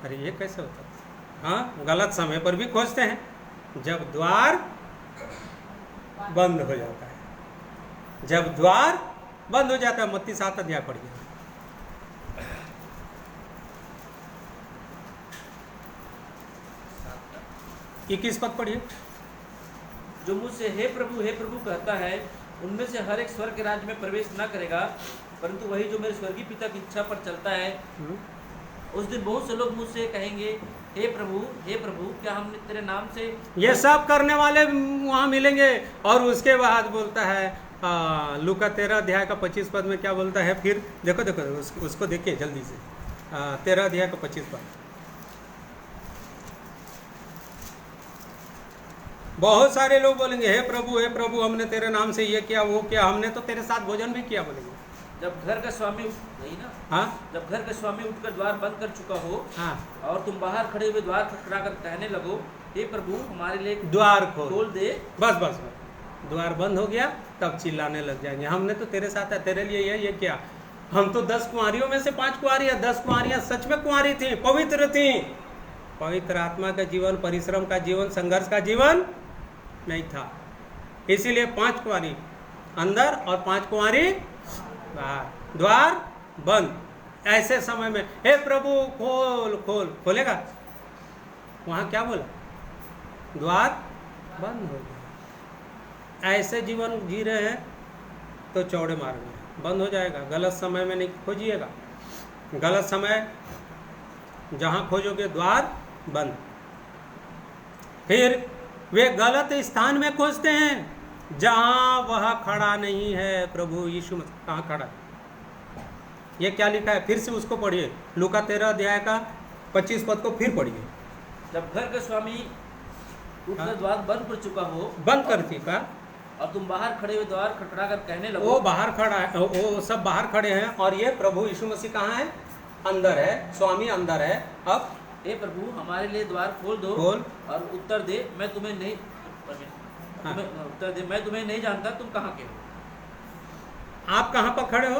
अरे ये कैसे होता है? हाँ, गलत समय पर भी खोजते हैं जब द्वार बंद हो जाता है। जब द्वार बंद हो जाता है। मत्ती 7 अध्याय पढ़िए। 21 पद पढ़िए। जो मुझसे हे प्रभु कहता है, उनमें से हर एक स्वर्ग के राज्य में प्रवेश न करेगा, परंतु वही जो मेरे स्वर्गीय पिता की इच्छा पर चलता है। उस दिन बहुत से लोग मुझसे कहेंगे, हे प्रभु, क्या हमने तेरे नाम से ये सब करने वाले वहां मिलेंगे। और उसके बाद बोलता है लूका 13 अध्याय का 25 पद में क्या बोलता है फिर? देखो उसको देखिए जल्दी से। 13 अध्याय का 25 पद। बहुत सारे लोग बोलेंगे, हे प्रभु हमने तेरे नाम से ये किया वो किया, हमने तो तेरे साथ भोजन भी किया। बोलेंगे जब घर का स्वामी नहीं ना, हाँ, जब घर का स्वामी उठकर द्वार बंद कर चुका हो, हाँ, और तुम बाहर खड़े हुए द्वार खटखटाकर कहने लगो, हे प्रभु हमारे लिए द्वार खोल दे। बस द्वार बंद हो गया तब चिल्लाने लग जाएंगे, हमने तो तेरे साथ है, तेरे लिए ये किया। हम तो 10 कुंवारियों में से 5 कुंवारियां, 10 कुंवारियां सच में कुंवारी थी, पवित्र थी। पवित्र आत्मा का जीवन, परिश्रम का जीवन, संघर्ष का जीवन नहीं था। इसीलिए 5 कुंवारी अंदर और 5 कुंवारी बाहर, द्वार बंद। ऐसे समय में हे प्रभु खोलेगा। वहां क्या बोला? द्वार बंद हो गया। ऐसे जीवन जी रहे हैं तो चौड़े मार्ग में बंद हो जाएगा। गलत समय में नहीं खोजिएगा। गलत समय जहां खोजोगे द्वार बंद। फिर वे गलत स्थान में खोजते हैं जहां वह खड़ा नहीं है। प्रभु यीशु मसीह कहाँ खड़ा है? ये क्या लिखा है? फिर से उसको पढ़िए। लूका 13 अध्याय का 25 पद को फिर पढ़िए। जब घर का स्वामी उठकर द्वार बंद कर चुका हो, बंद कर चुका, और तुम बाहर खड़े हुए द्वार खटखटाकर कहने लगो। वो बाहर खड़ा है, वो सब बाहर खड़े हैं और ये प्रभु यीशु मसीह कहाँ है? अंदर है। स्वामी अंदर है। अब हे प्रभु हमारे लिए द्वार खोल दो, और उत्तर दे, मैं तुम्हें नहीं उत्तर दे, मैं तुम्हें नहीं जानता, तुम कहाँ के हो? आप कहाँ पर खड़े हो?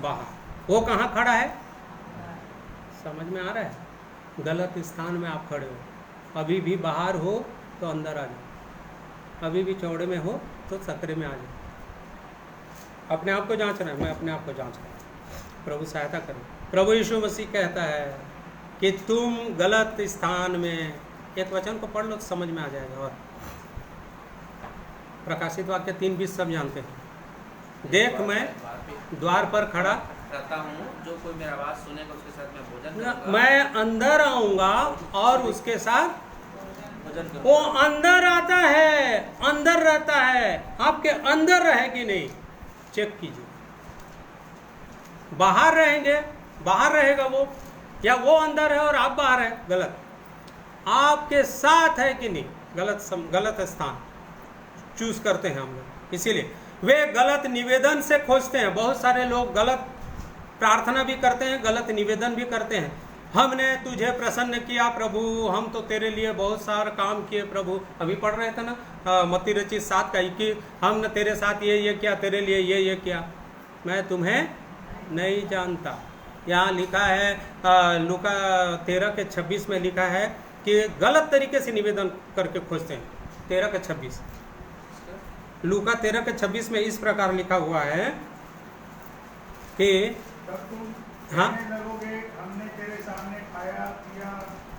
बाहर। वो कहाँ खड़ा है? समझ में आ रहा है? गलत स्थान में आप खड़े हो। अभी भी बाहर हो तो अंदर आ जाओ, अभी भी चौड़े में हो तो सकरे में आ जाओ। अपने आप को जांच रहे हैं, मैं अपने आप को जांच रहा हूँ। प्रभु सहायता करें। प्रभु यीशु मसीह कहता है कि तुम गलत स्थान में, एक वचन को पढ़ लो तो समझ में आ जाएगा। और प्रकाशित वाक्य 3:20 सब जानते हैं। देख मैं द्वार पर खड़ा रहता हूँ, जो कोई मेरा आवाज सुनेगा उसके साथ मैं भोजन करूंगा। मैं अंदर आऊंगा और उसके साथ भोजन करूंगा। वो अंदर आता है, अंदर रहता है। आपके अंदर रहे कि नहीं चेक कीजिए। बाहर रहेंगे, बाहर रहेगा वो, या वो अंदर है और आप बाहर है, गलत। आपके साथ है कि नहीं, गलत स्थान चूज करते हैं हम लोग। इसीलिए वे गलत निवेदन से खोजते हैं। बहुत सारे लोग गलत प्रार्थना भी करते हैं, गलत निवेदन भी करते हैं। हमने तुझे प्रसन्न किया प्रभु, हम तो तेरे लिए बहुत सारा काम किए प्रभु। अभी पढ़ रहे थे ना मत्ती रचित 7 का 21, हमने तेरे साथ ये किया, तेरे लिए ये किया, मैं तुम्हें नहीं जानता। यहाँ लिखा है लूका 13 के 26 में लिखा है कि गलत तरीके से निवेदन करके खोजते हैं। 13 के 26, लूका 13 के 26 में इस प्रकार लिखा हुआ है कि हाँ, हमने तेरे सामने खाया पिया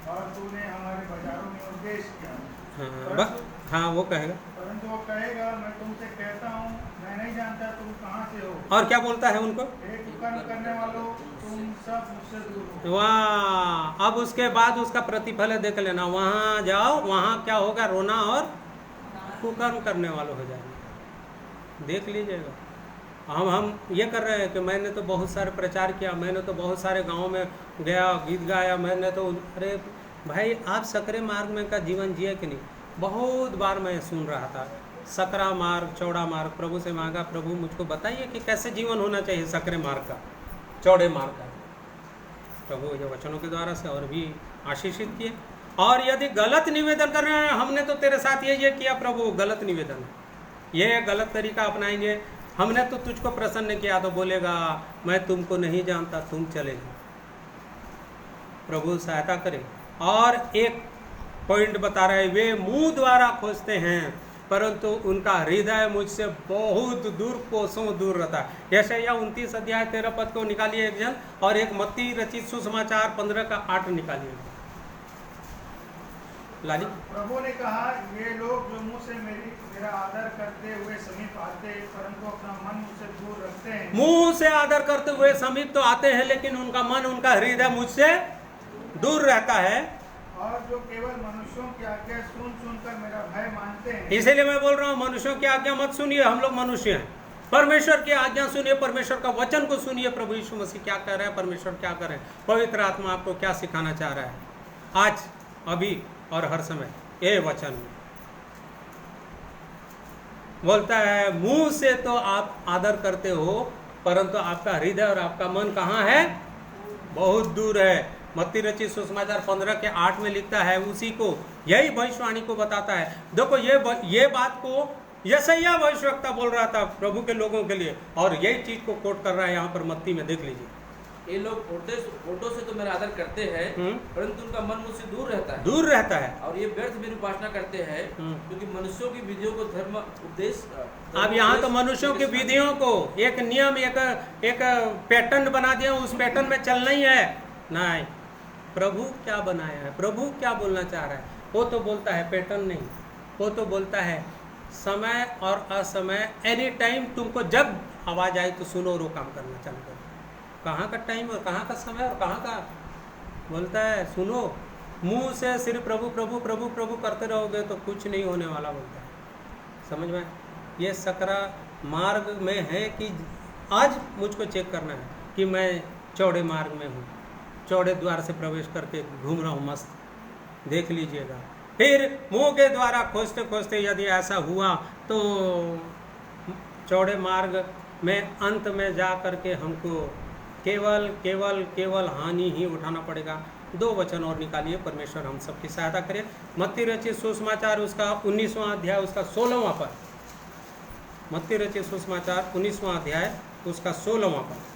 और तूने हमारे बाजारों में उपदेश किया। हाँ वो कहेगा, परंतु वो कहेगा मैं तुमसे कहता हूँ मैं नहीं जानता तुम कहाँ से हो। और क्या बोलता है उनको? एक दुकान करने वालों तुम सब मुझसे दूर हो। वाह, अब उसके बाद उसका प्रतिफल देख लेना। वहाँ जाओ, वहाँ क्या होगा? रोना और कुकर्म करने वाले हो जाएंगे। देख लीजिएगा। हम ये कर रहे हैं कि मैंने तो बहुत सारे प्रचार किया, मैंने तो बहुत सारे गाँव में गया, गीत गाया, मैंने तो, अरे भाई आप सकरे मार्ग में का जीवन जिए कि नहीं? बहुत बार मैं सुन रहा था सकरा मार्ग, चौड़ा मार्ग। प्रभु से मांगा, प्रभु मुझको बताइए कि कैसे जीवन होना चाहिए सकरे मार्ग का, चौड़े मार्ग का। प्रभु ये वचनों के द्वारा से और भी आशीषित किए। और यदि गलत निवेदन कर रहे हैं, हमने तो तेरे साथ ये किया प्रभु, गलत निवेदन है, ये गलत तरीका अपनाएंगे हमने तो तुझको प्रसन्न किया, तो बोलेगा मैं तुमको नहीं जानता, तुम चले जाओ। प्रभु सहायता करे। और एक पॉइंट बता रहे हैं, वे मुंह द्वारा खोजते हैं परंतु उनका हृदय मुझसे बहुत दूर, कोसों दूर रहता है। यशायाह 29 अध्याय 13 पद को निकालिए एक जन, और एक मत्ती रचित सुसमाचार 15 का 8 निकालिए लाली। प्रभु ने कहा, ये लोग जो मुंह से मेरा आदर करते हुए समीप आते परंतु अपना मन मुझसे दूर रखते हैं। मुंह से आदर करते हुए समीप तो आते हैं लेकिन उनका मन, उनका हृदय मुझसे दूर रहता है। और जो केवल मनुष्यों की आज्ञा सुन सुनकर मेरा भय मानते हैं। इसीलिए मैं बोल रहा हूँ, मनुष्यों की आज्ञा मत सुनिए, हम लोग मनुष्य हैं। परमेश्वर की आज्ञा सुनिए, परमेश्वर का वचन को सुनिए। प्रभु यीशु मसीह क्या कह रहे हैं, परमेश्वर क्या कर रहे हैं, पवित्र आत्मा आपको क्या सिखाना चाह रहा है आज, अभी और हर समय। ये वचन में बोलता है, मुंह से तो आप आदर करते हो परंतु आपका हृदय और आपका मन कहाँ है, बहुत दूर है। मत्ती रचित सुसमाचार 15 के 8 में लिखता है, उसी को यही भविष्यवाणी को बताता है। देखो ये बात को यशायाह भविष्यवक्ता बोल रहा था प्रभु के लोगों के लिए, और यही चीज को कोट कर रहा है यहाँ पर मत्ती में, देख लीजिए। ये लोग ओटो से तो मेरा आदर करते हैं परंतु उनका मन मुझसे दूर रहता है, दूर रहता है। और ये व्यर्थ मेरी उपासना करते हैं क्योंकि मनुष्यों की विधियों को धर्म उपदेश। अब यहाँ तो मनुष्यों की विधियों को एक नियम, एक पैटर्न बना दिया, उस पैटर्न में चलना ही है। नहीं, प्रभु क्या बनाया है, प्रभु क्या बोलना चाह रहा है, वो तो बोलता है पैटर्न नहीं, वो तो बोलता है समय और असमय, एनी टाइम तुमको जब आवाज आए तो सुनो और वो काम करना चालू करो। कहाँ का टाइम और कहाँ का समय और कहाँ का, बोलता है सुनो। मुंह से सिर्फ प्रभु प्रभु प्रभु प्रभु करते रहोगे तो कुछ नहीं होने वाला, बोलता है। समझ में? ये सकरा मार्ग में है कि आज मुझको चेक करना है कि मैं चौड़े मार्ग में हूँ, चौड़े द्वार से प्रवेश करके घूम रहा हूँ मस्त, देख लीजिएगा। फिर मुंह के द्वारा खोजते खोजते यदि ऐसा हुआ तो चौड़े मार्ग में अंत में जा करके हमको केवल केवल केवल हानि ही उठाना पड़ेगा। 2 वचन और निकालिए, परमेश्वर हम सबकी सहायता करे। मत्ती रचित सुसमाचार उसका 19वां अध्याय उसका 16वां पद, मत्ती रचित सुसमाचार 19वां अध्याय उसका 16वां पद।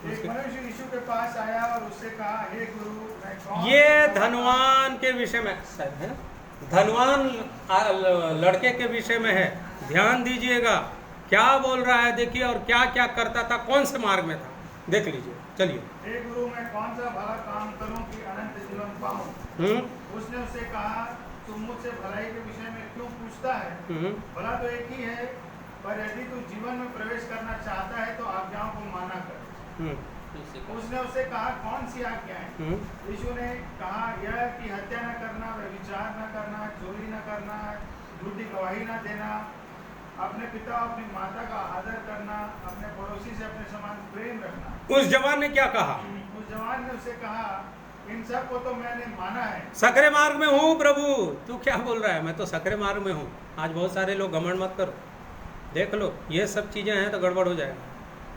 एक मनुष्य यीशु के पास आया और उससे कहा, हे गुरु, मैं कौन? ये धनवान के विषय में है, धनवान लड़के के विषय में है। ध्यान दीजिएगा क्या बोल रहा है, देखिए, और क्या क्या करता था, कौन से मार्ग में था, देख लीजिए। चलिए। हे गुरु, मैं कौन सा भला काम करूं कि अनंत जीवन पाऊं? उसने उससे कहा, तुम मुझसे भलाई के विषय में क्यों पूछता है? भला तो एक ही है, पर यदि तू जीवन में प्रवेश करना चाहता है तो आज्ञाओं को माना कर। उसने उससे कहा, कौन सी आज्ञाएं? यीशु ने कहा, यह कि हत्या न करना, व्यभिचार न करना, चोरी न करना, झूठी गवाही न देना, अपने पिता अपनी माता का आदर करना, अपने पड़ोसी से अपने समान प्रेम रखना। उस जवान ने क्या कहा? उस जवान ने उसे कहा, इन सब को तो मैंने माना है। सकरे मार्ग में हूँ प्रभु। तू क्या बोल रहा है? मैं तो सकरे मार्ग में हूँ। आज बहुत सारे लोग घमंड मत करो, देख लो ये सब चीजें हैं तो गड़बड़ हो जाएगा।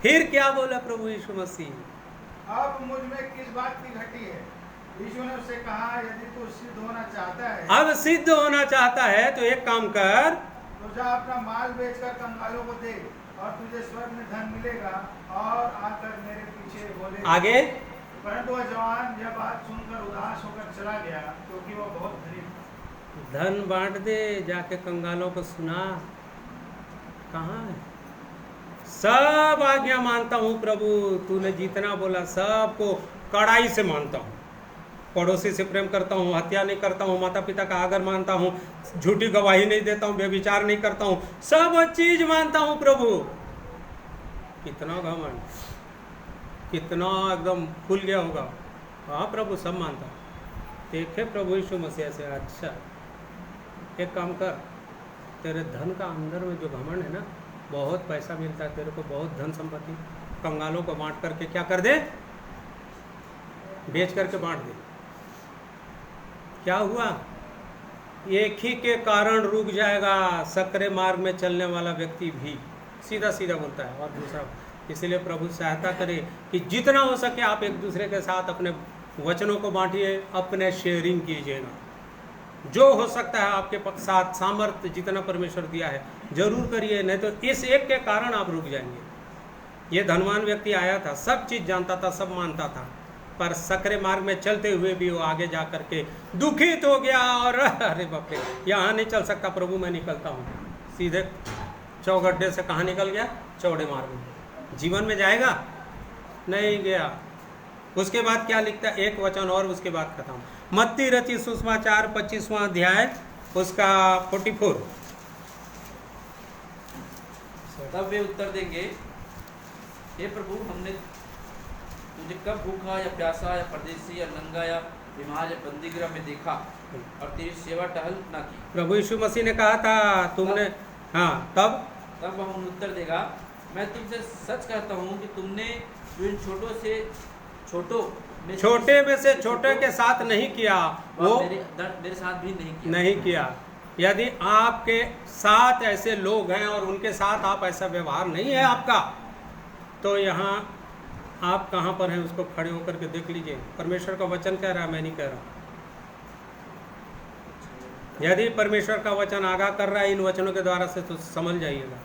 फिर क्या बोला प्रभु यीशु मसीह? अब मुझ में किस बात की घटी है? यीशु ने उससे कहा, यदि तू सिद्ध होना चाहता है, अब सिद्ध होना चाहता है तो एक काम कर, तो जा अपना माल बेचकर कंगालों को दे और तुझे स्वर्ग में धन मिलेगा, और आकर मेरे पीछे बोले। आगे। परंतु वह जवान यह बात सुनकर उदास होकर चला गया क्योंकि वह बहुत धनी था। धन बांट दे, जाके कंगालों को सुना। कहाँ है? सब आज्ञा मानता हूँ प्रभु, तूने जितना बोला सबको कड़ाई से मानता हूँ। पड़ोसी से प्रेम करता हूँ, हत्या नहीं करता हूँ, माता पिता का आदर मानता हूँ, झूठी गवाही नहीं देता हूँ, व्यभिचार नहीं करता हूँ, सब चीज मानता हूँ प्रभु। कितना घमंड, कितना एकदम फूल गया होगा। हाँ प्रभु सब मानता हूँ। देखे प्रभु यीशु मसीह से, अच्छा एक काम कर, तेरे धन का अंदर में जो घमंड है ना, बहुत पैसा मिलता है तेरे को, बहुत धन संपत्ति, कंगालों को बांट करके क्या कर दे, बेच करके बांट दे। क्या हुआ? एक ही के कारण रुक जाएगा सकरे मार्ग में चलने वाला व्यक्ति भी, सीधा सीधा बोलता है। और दूसरा, इसलिए प्रभु सहायता करे कि जितना हो सके आप एक दूसरे के साथ अपने वचनों को बांटिए, अपने शेयरिंग कीजिएगा। जो हो सकता है आपके साथ सामर्थ्य जितना परमेश्वर दिया है जरूर करिए, नहीं तो इस एक के कारण आप रुक जाएंगे। ये धनवान व्यक्ति आया था, सब चीज़ जानता था, सब मानता था, पर सकरे मार्ग में चलते हुए भी वो आगे जा करके दुखित हो गया और अरे बाप रे, यहाँ नहीं चल सकता प्रभु, मैं निकलता हूँ। सीधे चौगड्ढे से कहाँ निकल गया? चौड़े मार्ग में। जीवन में जाएगा? नहीं गया। उसके बाद क्या लिखता है? एक वचन और उसके बाद खत्म। मत्ती रचित सुसमाचार 25वां अध्याय उसका 44। तब वे उत्तर देंगे, हे प्रभु, हमने तुझे कब भूखा या प्यासा या परदेसी या नंगा या बीमार या बंदीगृह में देखा और तेरी सेवा टहल ना की? प्रभु यीशु मसीह ने कहा था तुमने, हाँ, तब हम उत्तर देगा, मैं तुमसे सच कहता हूँ कि तुमने जो इन छोटे में से छोटे के साथ नहीं किया, वो मेरे साथ भी नहीं किया। यदि आपके साथ ऐसे लोग हैं और उनके साथ आप ऐसा व्यवहार नहीं है आपका, तो यहाँ आप कहाँ पर हैं उसको खड़े होकर के देख लीजिए। परमेश्वर का वचन कह रहा है, मैं नहीं कह रहा। यदि परमेश्वर का वचन आगाह कर रहा है इन वचनों के द्वारा से, तो समझ जाइएगा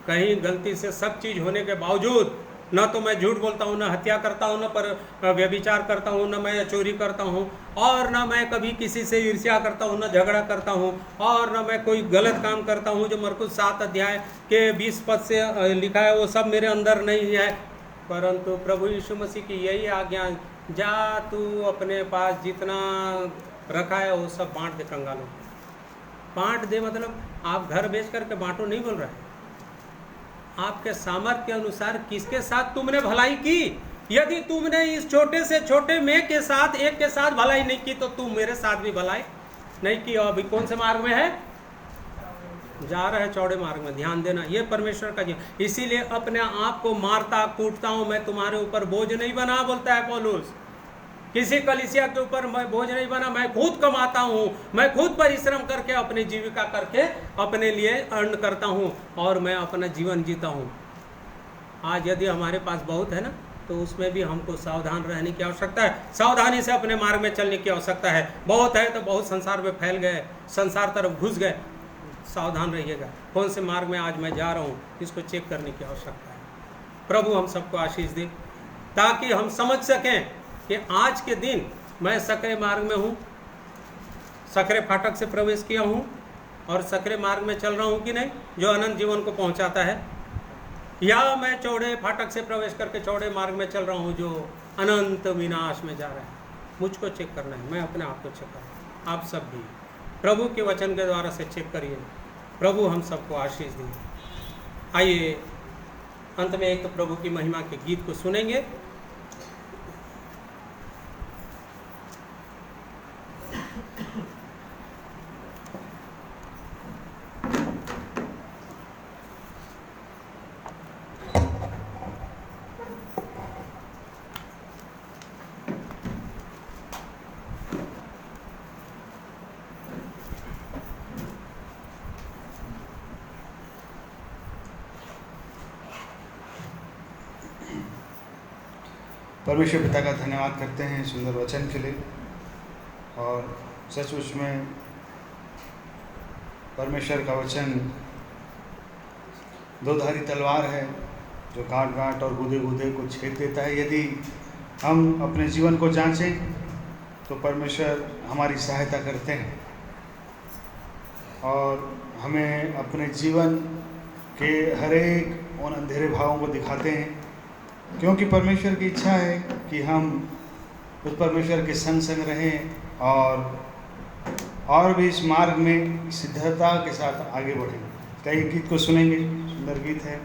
कहीं गलती से सब चीज़ होने के बावजूद न तो मैं झूठ बोलता हूँ, न हत्या करता हूँ, न पर व्यभिचार करता हूँ, न मैं चोरी करता हूँ, और न मैं कभी किसी से ईर्ष्या करता हूँ, न झगड़ा करता हूँ, और न मैं कोई गलत काम करता हूँ जो मरकुस 7 अध्याय के 20 पद से लिखा है, वो सब मेरे अंदर नहीं है। परंतु प्रभु यीशु मसीह की यही आज्ञा, जा तू अपने पास जितना रखा है वो सब बांट दे कंगालों। बांट दे मतलब आप घर बेच करके बांटो नहीं बोल रहा है, आपके सामर्थ्य के अनुसार किसके साथ तुमने भलाई की। यदि तुमने इस छोटे से छोटे में के साथ एक के साथ भलाई नहीं की, तो तुम मेरे साथ भी भलाई नहीं की। अभी कौन से मार्ग में है? जा रहा है चौड़े मार्ग में। ध्यान देना, ये परमेश्वर का जीवन। इसीलिए अपने आप को मारता कूटता हूं, मैं तुम्हारे ऊपर बोझ नहीं बना, बोलता है पौलुस। किसी कलीसिया के ऊपर मैं बोझ नहीं बना, मैं खुद कमाता हूँ, मैं खुद परिश्रम करके अपनी जीविका करके अपने लिए अर्न करता हूँ और मैं अपना जीवन जीता हूँ। आज यदि हमारे पास बहुत है ना, तो उसमें भी हमको सावधान रहने की आवश्यकता है, सावधानी से अपने मार्ग में चलने की आवश्यकता है। बहुत है तो बहुत संसार में फैल गए, संसार तरफ घुस गए, सावधान रहिएगा। कौन से मार्ग में आज मैं जा रहा हूँ, इसको चेक करने की आवश्यकता है। प्रभु हम सबको आशीष दे, ताकि हम समझ सकें कि आज के दिन मैं सकरे मार्ग में हूँ, सकरे फाटक से प्रवेश किया हूँ और सकरे मार्ग में चल रहा हूँ कि नहीं, जो अनंत जीवन को पहुँचाता है, या मैं चौड़े फाटक से प्रवेश करके चौड़े मार्ग में चल रहा हूँ जो अनंत विनाश में जा रहा है। मुझको चेक करना है, मैं अपने आप को चेक करना, आप सब भी प्रभु के वचन के द्वारा से चेक करिए। प्रभु हम सबको आशीष दिए। आइए अंत में एक तो प्रभु की महिमा के गीत को सुनेंगे। परमेश्वर पिता का धन्यवाद करते हैं सुंदर वचन के लिए। और सचमुच में परमेश्वर का वचन दोधारी तलवार है जो काट काट और गूदे गूदे को छेद देता है। यदि हम अपने जीवन को जांचें तो परमेश्वर हमारी सहायता करते हैं और हमें अपने जीवन के हर एक उन अंधेरे भावों को दिखाते हैं, क्योंकि परमेश्वर की इच्छा है कि हम उस परमेश्वर के संग संग रहें और भी इस मार्ग में सिद्धता के साथ आगे बढ़ें। कई गीत को सुनेंगे, सुंदर गीत है।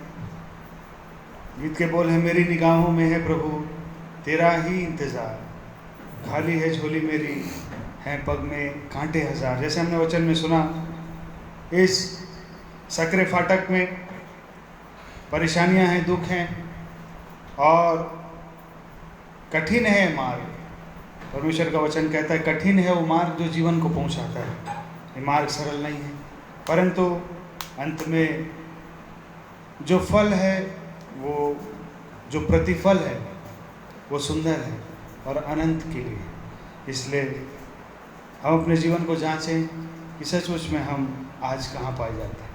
गीत के बोल हैं, मेरी निगाहों में है प्रभु तेरा ही इंतज़ार, खाली है झोली मेरी है पग में कांटे हजार। जैसे हमने वचन में सुना, इस सकरे फाटक में परेशानियां हैं, दुख हैं और कठिन है मार्ग। परमेश्वर का वचन कहता है कठिन है वो मार्ग जो जीवन को पहुंचाता है। ये मार्ग सरल नहीं है, परंतु अंत में जो फल है, वो जो प्रतिफल है वो सुंदर है और अनंत के लिए। इसलिए हम अपने जीवन को जांचें कि सचमुच में हम आज कहाँ पाए जाते हैं।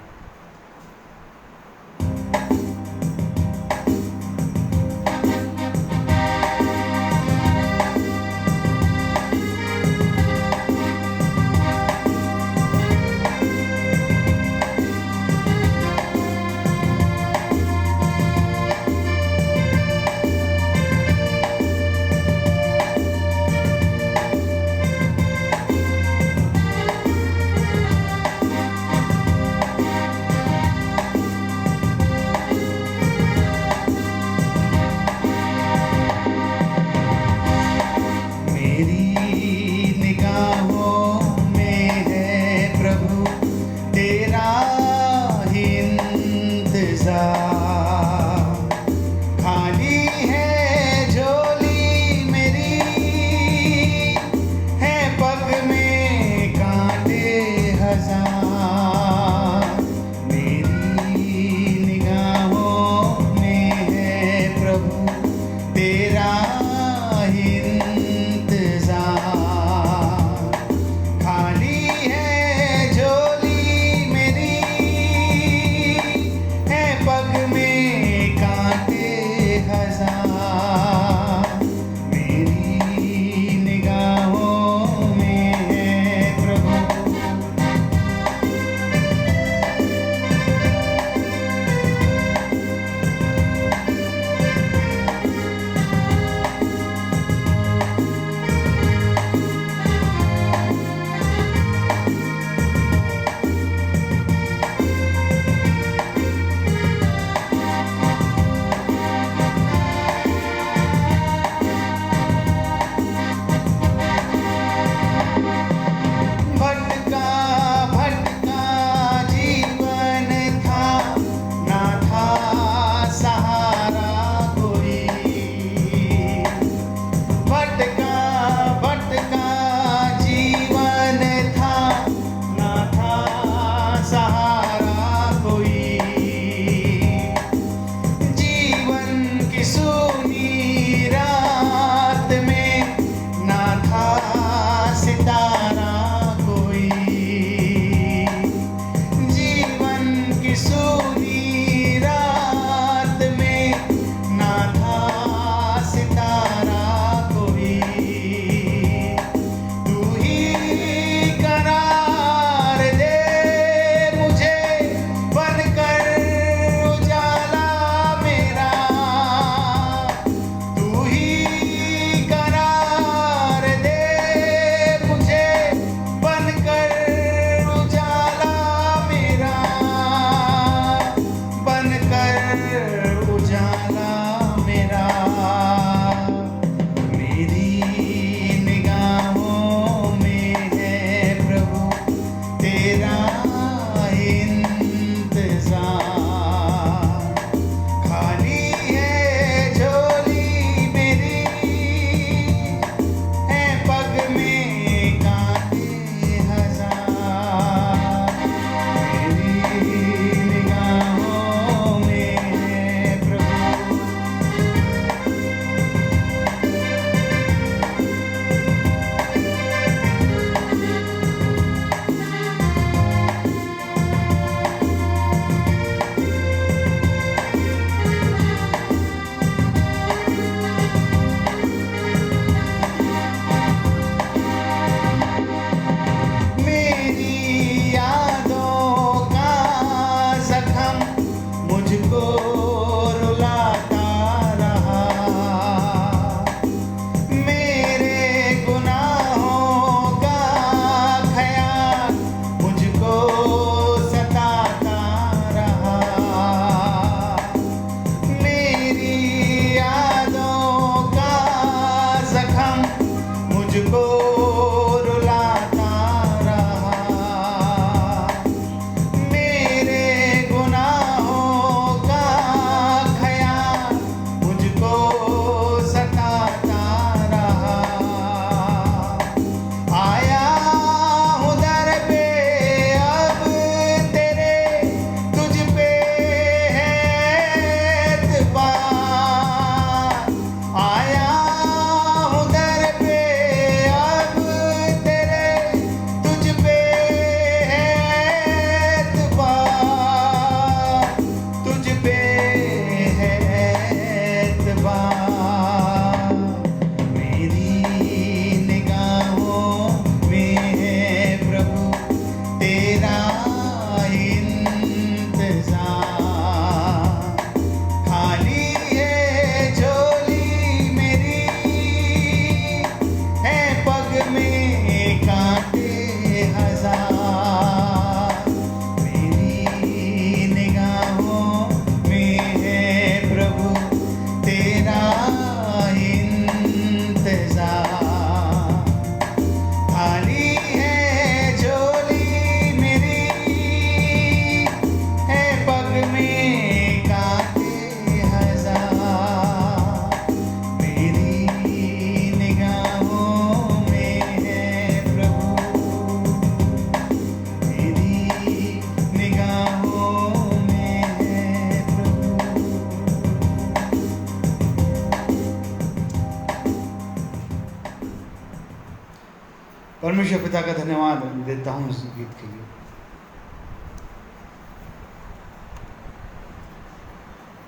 परमेश्वर पिता का धन्यवाद देता हूँ इस गीत के लिए।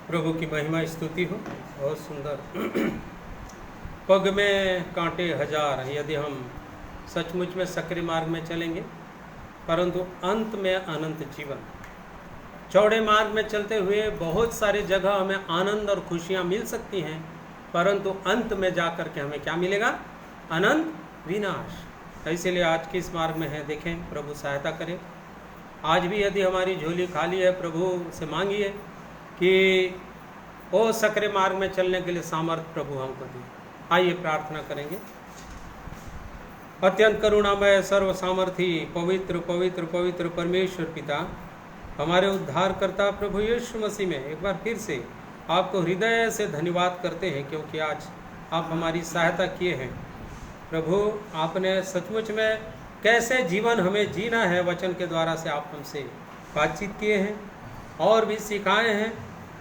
प्रभु की महिमा स्तुति हो। बहुत सुंदर। पग में कांटे हजार, यदि हम सचमुच में सक्रिय मार्ग में चलेंगे, परंतु अंत में अनंत जीवन। चौड़े मार्ग में चलते हुए बहुत सारी जगह हमें आनंद और खुशियाँ मिल सकती हैं, परंतु अंत में जाकर के हमें क्या मिलेगा? अनंत विनाश। इसीलिए आज के इस मार्ग में है, देखें प्रभु सहायता करे। आज भी यदि हमारी झोली खाली है, प्रभु से मांगिए कि वो सक्रिय मार्ग में चलने के लिए सामर्थ्य प्रभु हमको दे। आइए प्रार्थना करेंगे। अत्यंत करुणामय, सर्व सामर्थी, पवित्र पवित्र पवित्र परमेश्वर पिता, हमारे उद्धारकर्ता प्रभु यीशु मसीह में एक बार फिर से आपको हृदय से धन्यवाद करते हैं, क्योंकि आज आप हमारी सहायता किए हैं। प्रभु, आपने सचमुच में कैसे जीवन हमें जीना है वचन के द्वारा से आप हमसे बातचीत किए हैं और भी सिखाए हैं।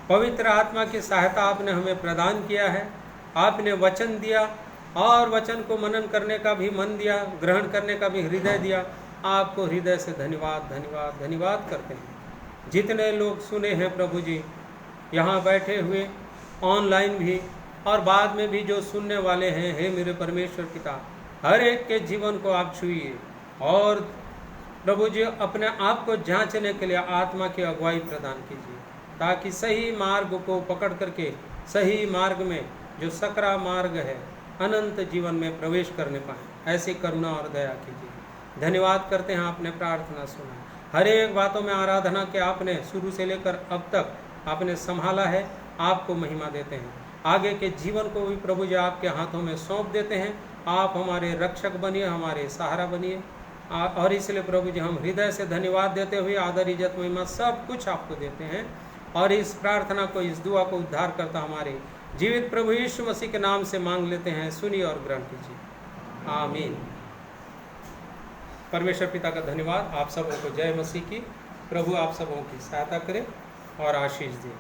पवित्र आत्मा की सहायता आपने हमें प्रदान किया है। आपने वचन दिया और वचन को मनन करने का भी मन दिया, ग्रहण करने का भी हृदय दिया। आपको हृदय से धन्यवाद धन्यवाद धन्यवाद करते हैं। जितने लोग सुने हैं प्रभु जी, यहाँ बैठे हुए, ऑनलाइन भी और बाद में भी जो सुनने वाले हैं, हे मेरे परमेश्वर पिता, हर एक के जीवन को आप छुइए और प्रभु जी अपने आप को जांचने के लिए आत्मा की अगुवाई प्रदान कीजिए, ताकि सही मार्ग को पकड़ करके सही मार्ग में जो सकरा मार्ग है अनंत जीवन में प्रवेश करने पाएँ। ऐसी करुणा और दया कीजिए। धन्यवाद करते हैं, आपने प्रार्थना सुना। हर एक बातों में आराधना के आपने शुरू से लेकर अब तक आपने संभाला है। आपको महिमा देते हैं। आगे के जीवन को भी प्रभु जी आपके हाथों में सौंप देते हैं। आप हमारे रक्षक बनिए, हमारे सहारा बनिए। और इसलिए प्रभु जी हम हृदय से धन्यवाद देते हुए आदर इज्जत महिमा सब कुछ आपको देते हैं। और इस प्रार्थना को, इस दुआ को उद्धार करता हमारे जीवित प्रभु यीशु मसीह के नाम से मांग लेते हैं। सुनिए और ग्रहण कीजिए। आमीन। परमेश्वर पिता का धन्यवाद। आप सबों को जय मसीह की। प्रभु आप सबों की सहायता करे और आशीष दे।